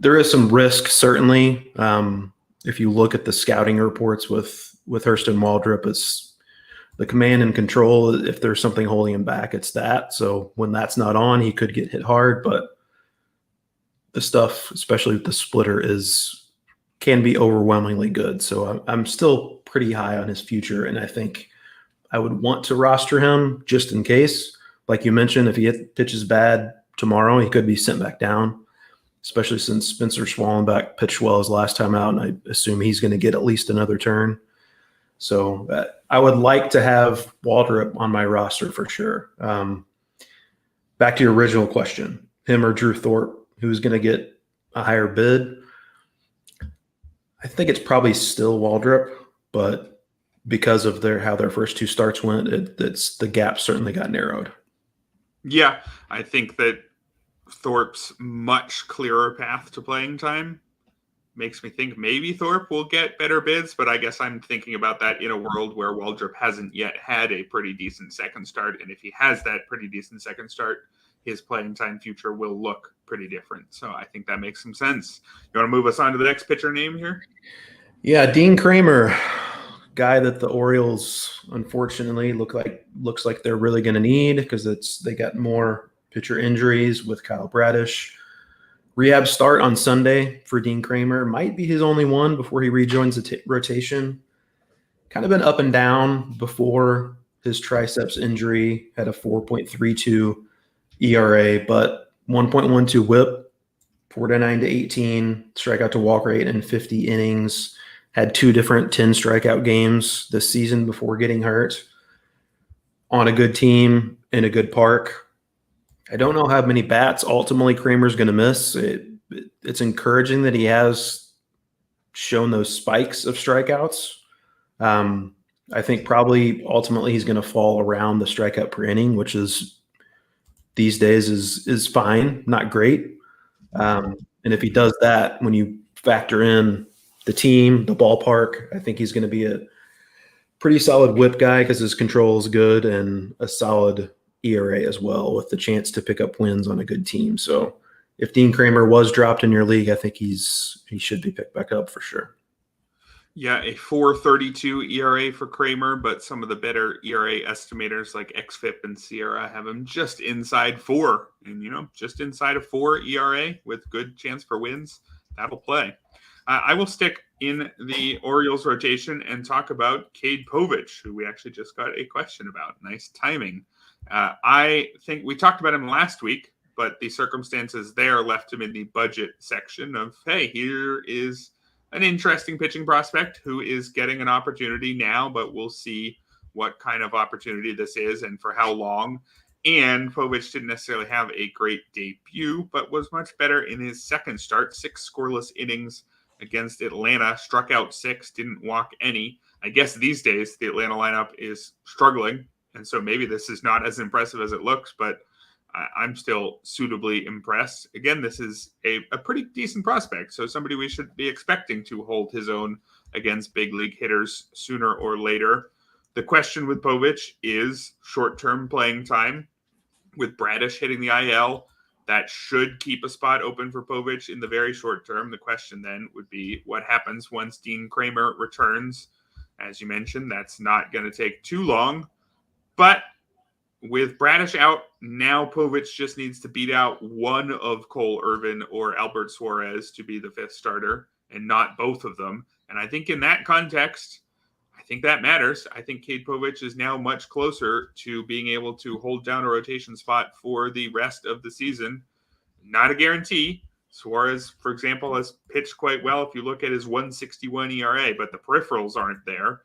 there is some risk, certainly. If you look at the scouting reports with Hurston Waldrep, it's the command and control. If there's something holding him back, it's that. So when that's not on, he could get hit hard. But the stuff, especially with the splitter, can be overwhelmingly good. So I'm still pretty high on his future, and I think I would want to roster him just in case. Like you mentioned, if he pitches bad tomorrow, he could be sent back down, especially since Spencer Swallenbach pitched well his last time out, and I assume he's going to get at least another turn. So I would like to have Waldrep on my roster for sure. Back to your original question, him or Drew Thorpe, who's going to get a higher bid? I think it's probably still Waldrep, but because of how their first 2 starts went, the gap certainly got narrowed. Yeah, I think that Thorpe's much clearer path to playing time makes me think maybe Thorpe will get better bids, but I guess I'm thinking about that in a world where Waldrep hasn't yet had a pretty decent second start, and if he has that pretty decent second start, his playing time future will look pretty different. So I think that makes some sense. You want to move us on to the next pitcher name here? Yeah, Dean Kremer, guy that the Orioles unfortunately looks like they're really going to need because they got more pitcher injuries with Kyle Bradish. Rehab start on Sunday for Dean Kremer. Might be his only one before he rejoins the rotation. Kind of been up and down before his triceps injury. Had a 4.32 ERA, but 1.12 WHIP, 49-18, strikeout to walk rate in 50 innings. Had 2 different 10 strikeout games this season before getting hurt. on a good team in a good park. I don't know how many bats ultimately Kremer's going to miss. It's encouraging that he has shown those spikes of strikeouts. I think probably ultimately he's going to fall around the strikeout per inning, which is these days is fine, not great. And if he does that, when you factor in the team, the ballpark, I think he's going to be a pretty solid whip guy because his control is good and a solid ERA as well, with the chance to pick up wins on a good team. So if Dean Kremer was dropped in your league, I think he should be picked back up for sure. Yeah, a 4.32 ERA for Kremer, but some of the better ERA estimators like XFIP and Sierra have him just inside 4. And, just inside of 4 ERA with good chance for wins. That'll play. I will stick in the Orioles rotation and talk about Cade Povich, who we actually just got a question about. Nice timing. I think we talked about him last week, but the circumstances there left him in the budget section of, hey, here is an interesting pitching prospect who is getting an opportunity now, but we'll see what kind of opportunity this is and for how long. And Povich didn't necessarily have a great debut, but was much better in his second start, 6 scoreless innings against Atlanta, struck out 6, didn't walk any. I guess these days the Atlanta lineup is struggling, and so maybe this is not as impressive as it looks, but I'm still suitably impressed. Again, this is a pretty decent prospect, so somebody we should be expecting to hold his own against big league hitters sooner or later. The question with Povich is short-term playing time. With Bradish hitting the IL, that should keep a spot open for Povich in the very short term. The question then would be what happens once Dean Kremer returns. As you mentioned, that's not going to take too long. But with Bradish out, now Povich just needs to beat out one of Cole Irvin or Albert Suarez to be the 5th starter and not both of them. And I think in that context, I think that matters. I think Cade Povich is now much closer to being able to hold down a rotation spot for the rest of the season. Not a guarantee. Suarez, for example, has pitched quite well if you look at his 1.61 ERA, but the peripherals aren't there.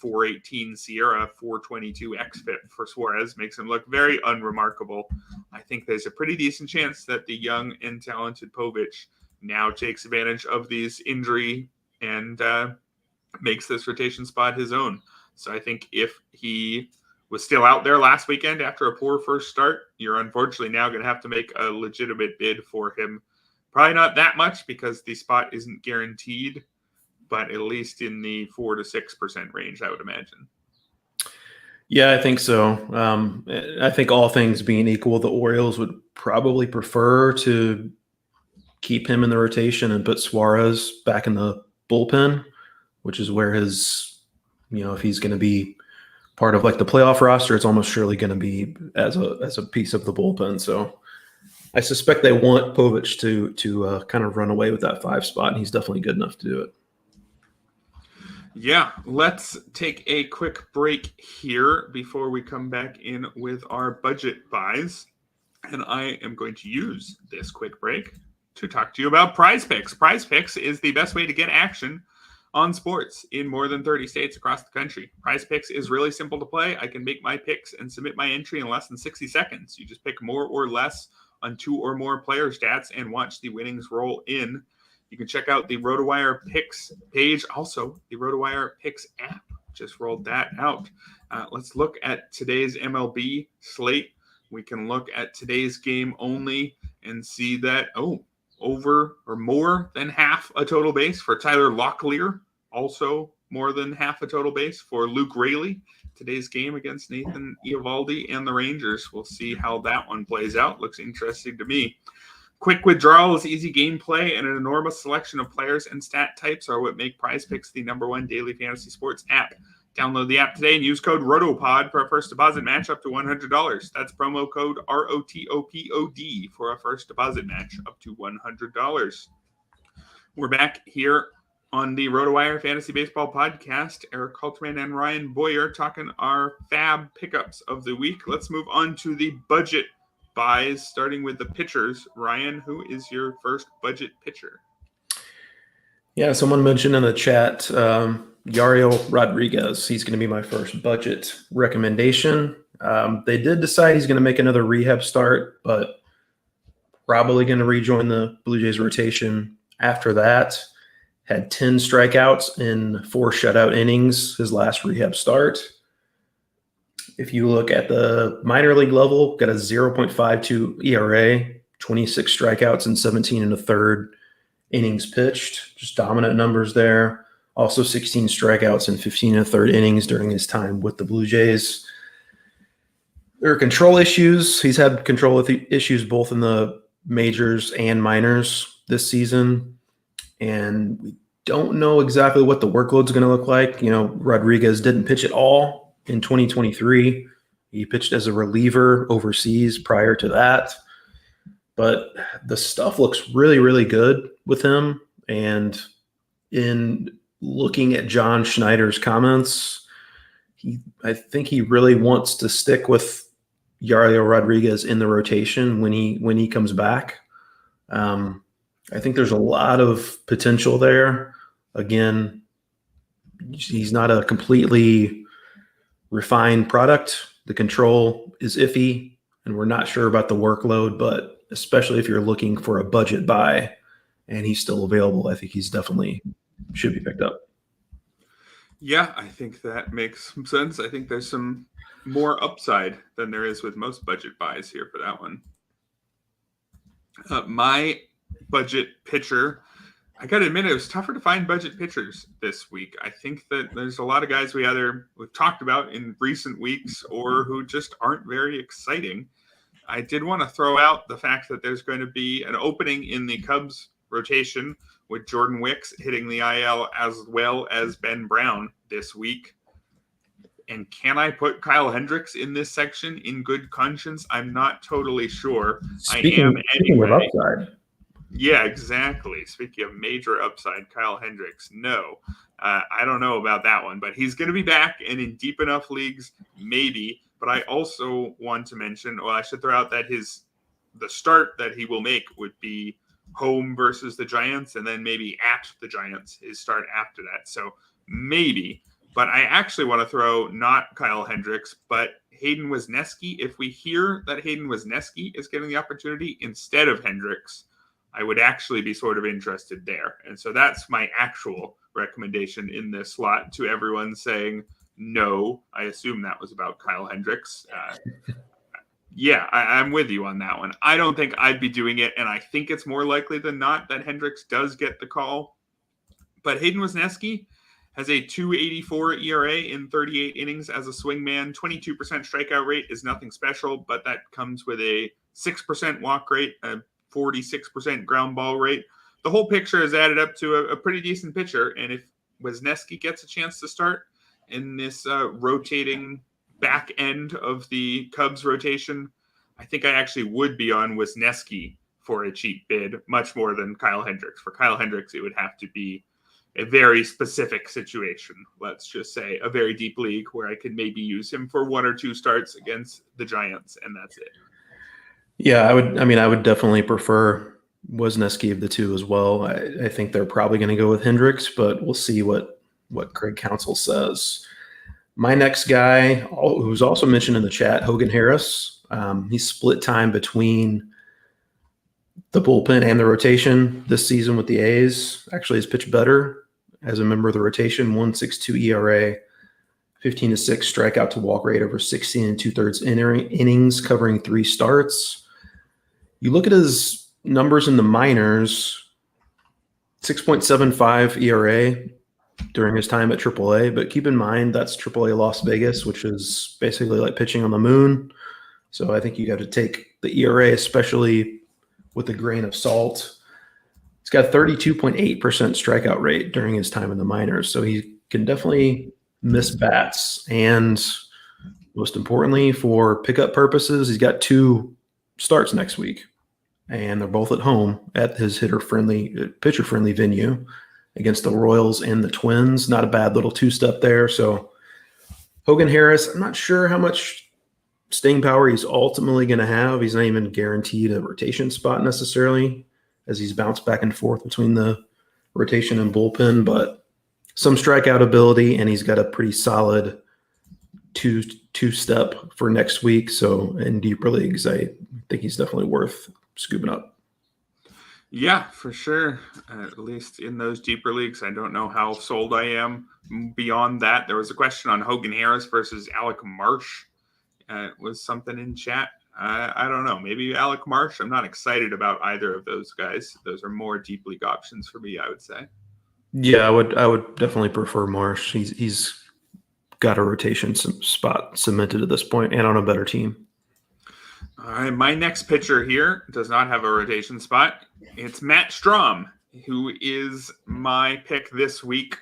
4.18 Sierra, 4.22 XFIP for Suarez makes him look very unremarkable. I think there's a pretty decent chance that the young and talented Povich now takes advantage of these injury and makes this rotation spot his own. So I think if he was still out there last weekend after a poor first start, you're unfortunately now going to have to make a legitimate bid for him. Probably not that much because the spot isn't guaranteed, but at least in the 4 to 6% range, I would imagine. Yeah, I think so. I think all things being equal, the Orioles would probably prefer to keep him in the rotation and put Suarez back in the bullpen, which is where his, if he's going to be part of like the playoff roster, it's almost surely going to be as a piece of the bullpen. So I suspect they want Povich to kind of run away with that 5 spot, and he's definitely good enough to do it. Yeah, let's take a quick break here before we come back in with our budget buys. And I am going to use this quick break to talk to you about Prize Picks. Prize Picks is the best way to get action on sports in more than 30 states across the country. Prize Picks is really simple to play. I can make my picks and submit my entry in less than 60 seconds. You just pick more or less on 2 or more player stats and watch the winnings roll in. You can check out the RotoWire Picks page. Also, the RotoWire Picks app. Just rolled that out. Let's look at today's MLB slate. We can look at today's game only and see that, over or more than half a total base for Tyler Locklear. Also more than half a total base for Luke Raley. Today's game against Nathan Eovaldi and the Rangers. We'll see how that one plays out. Looks interesting to me. Quick withdrawals, easy gameplay, and an enormous selection of players and stat types are what make Prize Picks the #1 daily fantasy sports app. Download the app today and use code ROTOPOD for a first deposit match up to $100. That's promo code ROTOPOD for a first deposit match up to $100. We're back here on the RotoWire Fantasy Baseball Podcast. Erik Halterman and Ryan Boyer talking our FAAB pickups of the week. Let's move on to the budget buys, starting with the pitchers. Ryan, who is your first budget pitcher? Yeah, someone mentioned in the chat, Yariel Rodriguez. He's going to be my first budget recommendation. They did decide he's going to make another rehab start, but probably going to rejoin the Blue Jays rotation after that. Had 10 strikeouts in 4 shutout innings his last rehab start. If you look at the minor league level, got a 0.52 ERA, 26 strikeouts and 17 and a third innings pitched. Just dominant numbers there. Also 16 strikeouts and 15 and a third innings during his time with the Blue Jays. There are control issues. He's had control issues both in the majors and minors this season. And we don't know exactly what the workload's going to look like. You know, Rodriguez didn't pitch at all in 2023. He pitched as a reliever overseas prior to that. But the stuff looks really, really good with him. And in looking at John Schneider's comments, I think he really wants to stick with Yariel Rodriguez in the rotation when he comes back. I think there's a lot of potential there. Again, he's not a completely refined product. The control is iffy, and we're not sure about the workload, but especially if you're looking for a budget buy and he's still available, I think he's definitely should be picked up. Yeah, I think that makes some sense. I think there's some more upside than there is with most budget buys here for that one. My budget pitcher, I got to admit, it was tougher to find budget pitchers this week. I think that there's a lot of guys we've talked about in recent weeks or who just aren't very exciting. I did want to throw out the fact that there's going to be an opening in the Cubs rotation with Jordan Wicks hitting the IL as well as Ben Brown this week. And can I put Kyle Hendricks in this section in good conscience? I'm not totally sure. Speaking of upside. Yeah, exactly. Speaking of major upside, Kyle Hendricks. No, I don't know about that one, but he's going to be back and in deep enough leagues, maybe. But I also want to mention, I should throw out that the start that he will make would be home versus the Giants and then maybe at the Giants, his start after that. So maybe. But I actually want to throw not Kyle Hendricks, but Hayden Wesneski. If we hear that Hayden Wesneski is getting the opportunity instead of Hendricks, I would actually be sort of interested there. And so that's my actual recommendation in this slot to everyone saying no. I assume that was about Kyle Hendricks. Yeah, I'm with you on that one. I don't think I'd be doing it, and I think it's more likely than not that Hendricks does get the call. But Hayden Wesneski has a 2.84 ERA in 38 innings as a swingman. 22% strikeout rate is nothing special, but that comes with a 6% walk rate, a 46% ground ball rate. The whole picture is added up to a pretty decent pitcher, and if Wesneski gets a chance to start in this rotating back end of the Cubs rotation, I think I actually would be on Wesneski for a cheap bid, much more than Kyle Hendricks. For Kyle Hendricks, it would have to be a very specific situation. Let's just say a very deep league where I could maybe use him for 1 or 2 starts against the Giants, and that's it. Yeah, I would definitely prefer Wesneski of the two as well. I think they're probably going to go with Hendricks, but we'll see what Craig Counsell says. My next guy, who's also mentioned in the chat, Hogan Harris. He's split time between the bullpen and the rotation this season with the A's. Actually, has pitched better as a member of the rotation. 1.62 ERA, 15-6 strikeout to walk rate over 16 2/3 innings, covering 3 starts. You look at his numbers in the minors, 6.75 ERA during his time at AAA, but keep in mind that's AAA Las Vegas, which is basically like pitching on the moon. So I think you got to take the ERA, especially with a grain of salt. He's got a 32.8% strikeout rate during his time in the minors, so he can definitely miss bats. And most importantly, for pickup purposes, he's got 2 starts next week, and they're both at home at his pitcher-friendly venue against the Royals and the Twins. Not a bad little 2-step there. So Hogan Harris, I'm not sure how much staying power he's ultimately going to have. He's not even guaranteed a rotation spot necessarily, as he's bounced back and forth between the rotation and bullpen, but some strikeout ability, and he's got a pretty solid two step for next week. So in deeper leagues, I think he's definitely worth scooping up. Yeah, for sure. At least in those deeper leagues. I don't know how sold I am beyond that. There was a question on Hogan Harris versus Alec Marsh. Was something in chat. I don't know. Maybe Alec Marsh. I'm not excited about either of those guys. Those are more deep league options for me, I would say. Yeah, I would definitely prefer Marsh. He's got a rotation spot cemented at this point and on a better team. All right, my next pitcher here does not have a rotation spot. It's Matt Strahm, who is my pick this week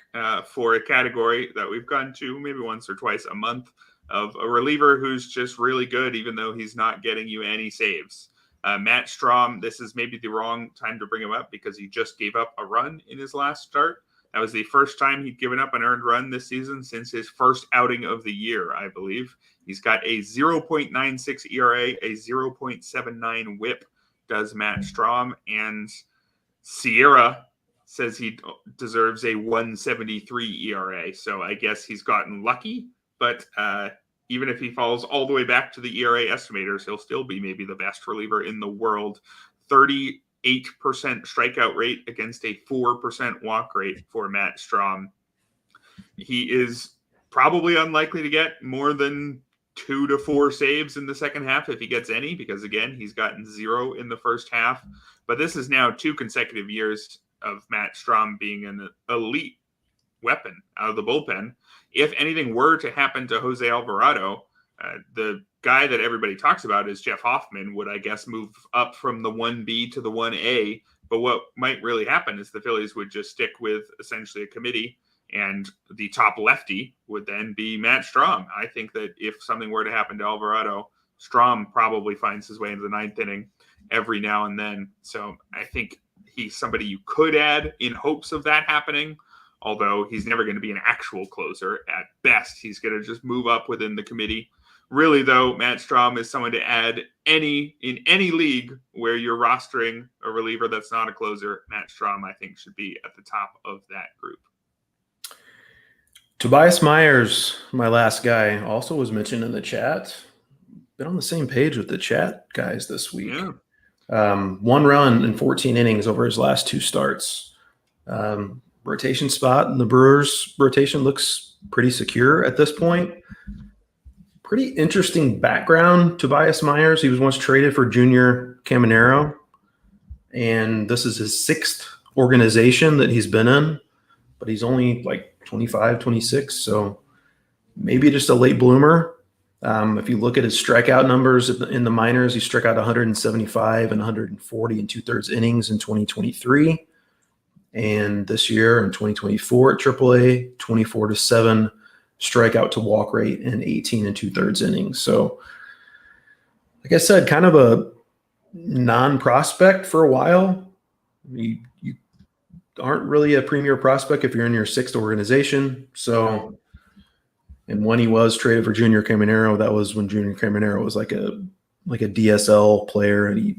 for a category that we've gone to maybe once or twice a month of a reliever who's just really good, even though he's not getting you any saves. Matt Strahm, this is maybe the wrong time to bring him up because he just gave up a run in his last start. That was the first time he'd given up an earned run this season since his first outing of the year, I believe. He's got a 0.96 ERA, a 0.79 whip, does Matt Strahm. And Sierra says he deserves a 173 ERA. So I guess he's gotten lucky. But even if he falls all the way back to the ERA estimators, he'll still be maybe the best reliever in the world. 38% strikeout rate against a 4% walk rate for Matt Strahm. He is probably unlikely to get more than 2 to 4 saves in the second half if he gets any, because again, he's gotten 0 in the first half. But this is now 2 consecutive years of Matt Strahm being an elite weapon out of the bullpen. If anything were to happen to Jose Alvarado, the guy that everybody talks about is Jeff Hoffman would, I guess, move up from the 1B to the 1A. But what might really happen is the Phillies would just stick with essentially a committee, and the top lefty would then be Matt Strahm. I think that if something were to happen to Alvarado, Strahm probably finds his way into the 9th inning every now and then. So I think he's somebody you could add in hopes of that happening, although he's never going to be an actual closer. At best, he's going to just move up within the committee. Really, though, Matt Strahm is someone to add in any league where you're rostering a reliever that's not a closer. Matt Strahm, I think, should be at the top of that group. Tobias Myers, my last guy, also was mentioned in the chat. Been on the same page with the chat guys this week. Yeah. 1 run in 14 innings over his last 2 starts. Rotation spot in the Brewers rotation looks pretty secure at this point. Pretty interesting background, Tobias Myers. He was once traded for Junior Caminero, and this is his 6th organization that he's been in, but he's only like 25, 26, so maybe just a late bloomer. If you look at his strikeout numbers in the minors, he struck out 175 and 140 and 2/3 innings in 2023. And this year in 2024 at AAA, 24-7 strikeout to walk rate and 18 and 2/3 innings. So, like I said, kind of a non-prospect for a while. You aren't really a premier prospect if you're in your 6th organization. So, and when he was traded for Junior Caminero, that was when Junior Caminero was like a DSL player, and he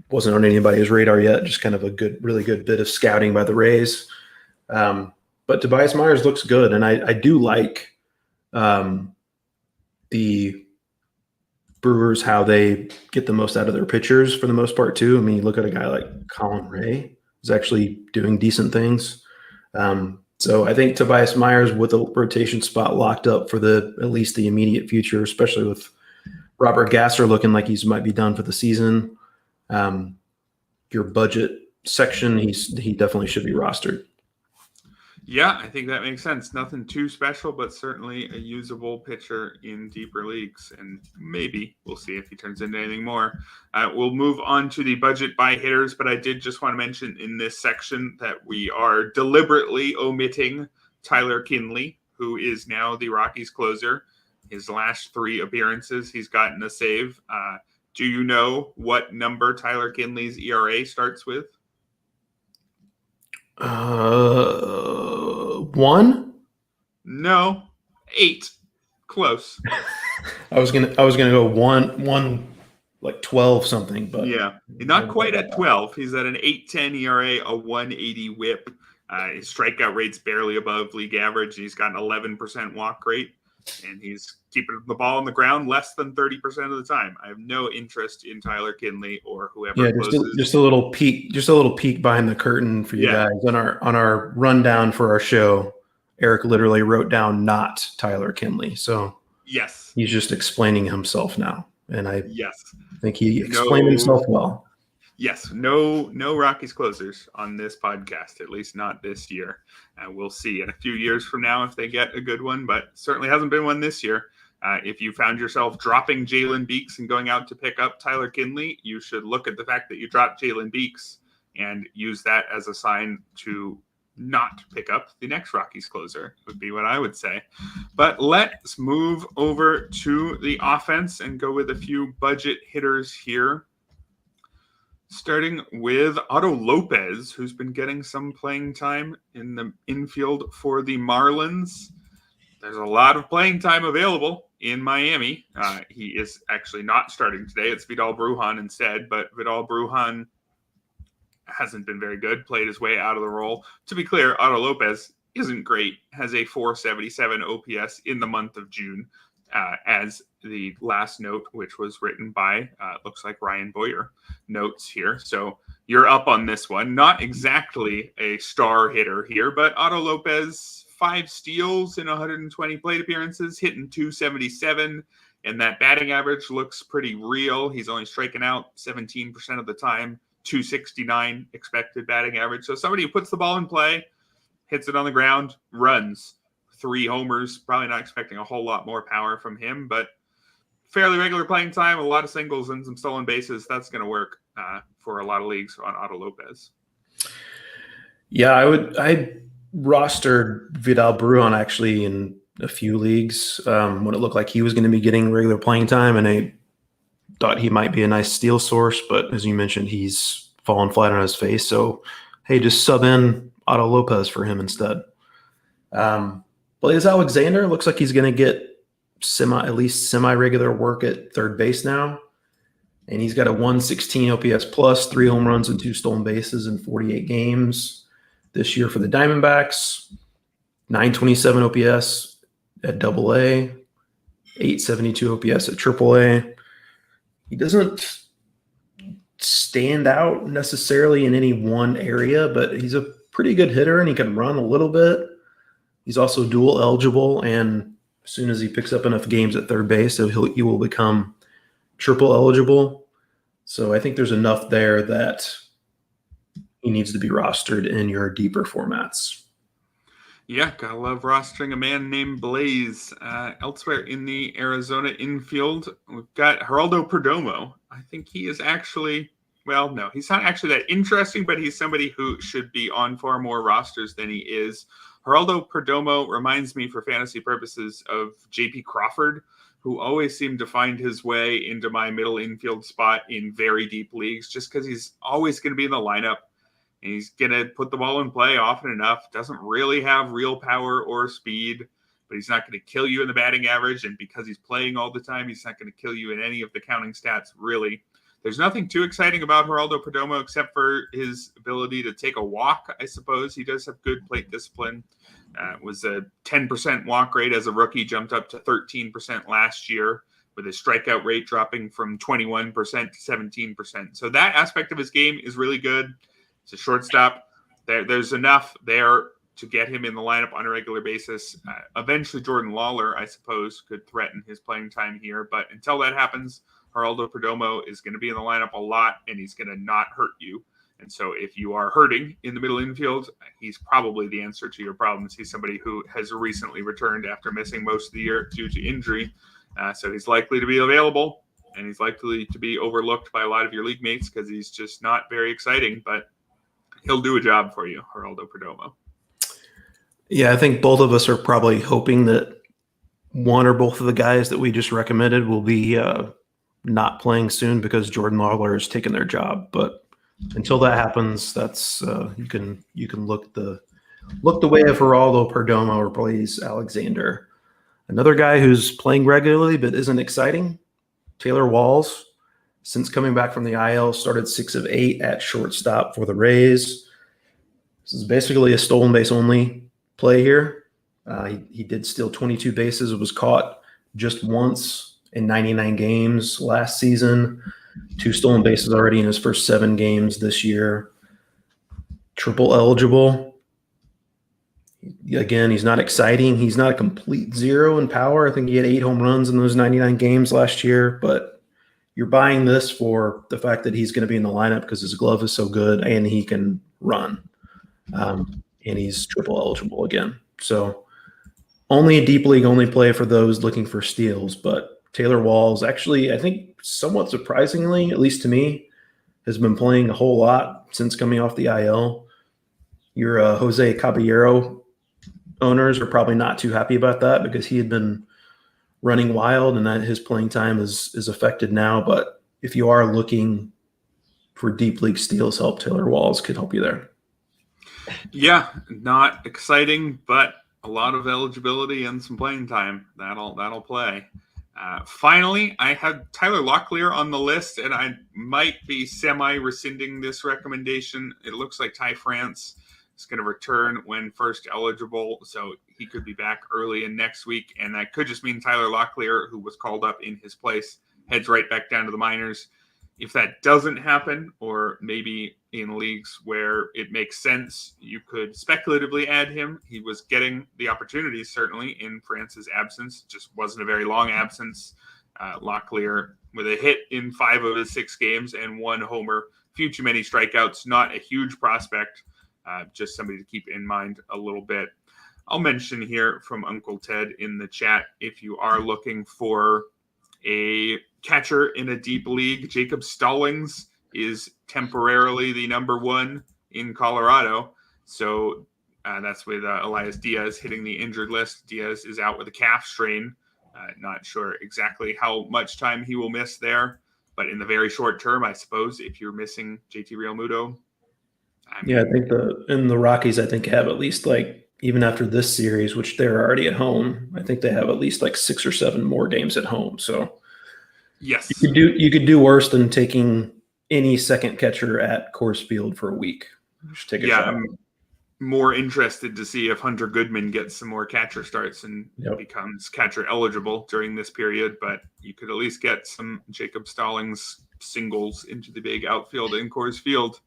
wasn't on anybody's radar yet. Just kind of a really good bit of scouting by the Rays. But Tobias Myers looks good, and I do like the Brewers, how they get the most out of their pitchers for the most part too. I mean, you look at a guy like Colin Ray, who's actually doing decent things. So I think Tobias Myers with a rotation spot locked up for at least the immediate future, especially with Robert Gasser looking like he might be done for the season. Your budget section, he definitely should be rostered. Yeah, I think that makes sense. Nothing too special, but certainly a usable pitcher in deeper leagues. And maybe we'll see if he turns into anything more. We'll move on to the budget buy hitters, but I did just want to mention in this section that we are deliberately omitting Tyler Kinley, who is now the Rockies closer. His last 3 appearances, he's gotten a save. Do you know what number Tyler Kinley's ERA starts with? 1? No, 8. Close. I was gonna go 1 like 12 something, but yeah, not quite at 12. He's at an 8.10 ERA, a 180 WHIP. His strikeout rate's barely above league average. He's got an 11% walk rate. and he's keeping the ball on the ground less than 30% of the time. I have no interest in Tyler Kinley or whoever. Yeah, just a little peek behind the curtain for you guys. On our rundown for our show, Erik literally wrote down not Tyler Kinley. So yes, he's just explaining himself now, and I think he explained himself well. Yes, no Rockies closers on this podcast, at least not this year. We'll see in a few years from now if they get a good one, but certainly hasn't been one this year. If you found yourself dropping Jalen Beeks and going out to pick up Tyler Kinley, you should look at the fact that you dropped Jalen Beeks and use that as a sign to not pick up the next Rockies closer, would be what I would say. But let's move over to the offense and go with a few budget hitters here. Starting with Otto Lopez, who's been getting some playing time in the infield for the Marlins. There's a lot of playing time available in Miami. He is actually not starting today. It's Vidal Brujan instead, but Vidal Brujan hasn't been very good, played his way out of the role. To be clear, Otto Lopez isn't great, has a 477 OPS in the month of June, as the last note, which was written by, looks like Ryan Boyer, notes here. So you're up on this one. Not exactly a star hitter here, but Otto Lopez, 5 steals in 120 plate appearances, hitting 277, and that batting average looks pretty real. He's only striking out 17% of the time, 269 expected batting average. So somebody who puts the ball in play, hits it on the ground, runs. 3 homers, probably not expecting a whole lot more power from him, but fairly regular playing time, a lot of singles and some stolen bases. That's going to work for a lot of leagues on Otto Lopez. Yeah, I rostered Vidal Brujan actually in a few leagues when it looked like he was going to be getting regular playing time, and I thought he might be a nice steal source, but as you mentioned, he's fallen flat on his face. So, hey, just sub in Otto Lopez for him instead. Blaze Alexander looks like he's going to get at least semi-regular work at third base now. And he's got a 116 OPS plus, 3 home runs and 2 stolen bases in 48 games this year for the Diamondbacks. 927 OPS at AA, 872 OPS at AAA. He doesn't stand out necessarily in any one area, but he's a pretty good hitter and he can run a little bit. He's also dual eligible, and as soon as he picks up enough games at third base, so he will become triple eligible. So I think there's enough there that he needs to be rostered in your deeper formats. Yeah, gotta love rostering a man named Blaze. Elsewhere in the Arizona infield, we've got Geraldo Perdomo. I think he is actually, well, no, he's not actually that interesting, but he's somebody who should be on far more rosters than he is. Geraldo Perdomo reminds me for fantasy purposes of JP Crawford, who always seemed to find his way into my middle infield spot in very deep leagues just because he's always going to be in the lineup. And he's going to put the ball in play often enough. Doesn't really have real power or speed, but he's not going to kill you in the batting average. And because he's playing all the time, he's not going to kill you in any of the counting stats, really. There's nothing too exciting about Geraldo Perdomo except for his ability to take a walk, I suppose. He does have good plate discipline. Was a 10% walk rate as a rookie, jumped up to 13% last year, with his strikeout rate dropping from 21% to 17%. So that aspect of his game is really good. It's a shortstop. There's enough there to get him in the lineup on a regular basis. Eventually, Jordan Lawler, I suppose, could threaten his playing time here. But until that happens, Geraldo Perdomo is going to be in the lineup a lot, and he's going to not hurt you. And so if you are hurting in the middle infield, he's probably the answer to your problems. He's somebody who has recently returned after missing most of the year due to injury. So he's likely to be available, and he's likely to be overlooked by a lot of your league mates because he's just not very exciting, but he'll do a job for you, Geraldo Perdomo. Yeah, I think both of us are probably hoping that one or both of the guys that we just recommended will be not playing soon because Jordan Lawler has taken their job. But until that happens, that's you can look the way of Geraldo Perdomo or Blaze Alexander. Another guy who's playing regularly but isn't exciting, Taylor Walls. Since coming back from the IL, started 6 of 8 at shortstop for the Rays. This is basically a stolen base only play here. He did steal 22 bases. It was caught just once in 99 games last season. 2 stolen bases already in his first 7 games this year. Triple eligible. Again, he's not exciting. He's not a complete zero in power. I think he had 8 home runs in those 99 games last year, but you're buying this for the fact that he's going to be in the lineup because his glove is so good and he can run. And he's triple eligible again. So only a deep league only play for those looking for steals, but Taylor Walls actually, I think somewhat surprisingly, at least to me, has been playing a whole lot since coming off the IL. Your Jose Caballero owners are probably not too happy about that because he had been running wild and that his playing time is affected now. But if you are looking for deep league steals help, Taylor Walls could help you there. Yeah, not exciting, but a lot of eligibility and some playing time. That'll play. Finally, I had Tyler Locklear on the list, and I might be semi-rescinding this recommendation. It looks like Ty France is going to return when first eligible, so he could be back early in next week, and that could just mean Tyler Locklear, who was called up in his place, heads right back down to the minors. If that doesn't happen, or maybe in leagues where it makes sense, you could speculatively add him. He was getting the opportunities, certainly, in France's absence. Just wasn't a very long absence. Locklear with a hit in 5 of his 6 games and 1 homer. Few too many strikeouts. Not a huge prospect. Just somebody to keep in mind a little bit. I'll mention here from Uncle Ted in the chat, if you are looking for a catcher in a deep league, Jacob Stallings is temporarily the number 1 in Colorado. So that's with Elias Diaz hitting the injured list. Diaz is out with a calf strain. Not sure exactly how much time he will miss there, but in the very short term, I suppose, if you're missing JT Realmuto. I think in the Rockies, I think have at least even after this series, which they're already at home, I think they have at least 6 or 7 more games at home. So yes, you could do worse than taking any second catcher at Coors Field for a week. Just take a shot. I'm more interested to see if Hunter Goodman gets some more catcher starts and becomes catcher eligible during this period. But you could at least get some Jacob Stallings singles into the big outfield in Coors Field.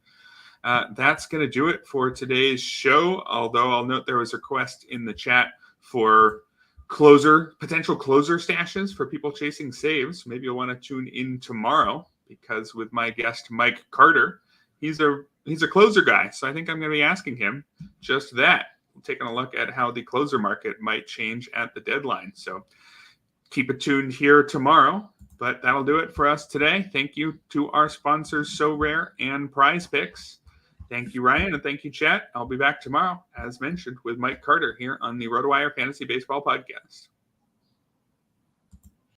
That's going to do it for today's show. Although I'll note there was a request in the chat for potential closer stashes for people chasing saves. Maybe you'll want to tune in tomorrow because with my guest Mike Carter, he's a closer guy. So I think I'm going to be asking him just that. Taking a look at how the closer market might change at the deadline. So keep it tuned here tomorrow. But that'll do it for us today. Thank you to our sponsors, So Rare and Prize Picks. Thank you, Ryan, and thank you, chat. I'll be back tomorrow, as mentioned, with Mike Carter here on the RotoWire Fantasy Baseball Podcast.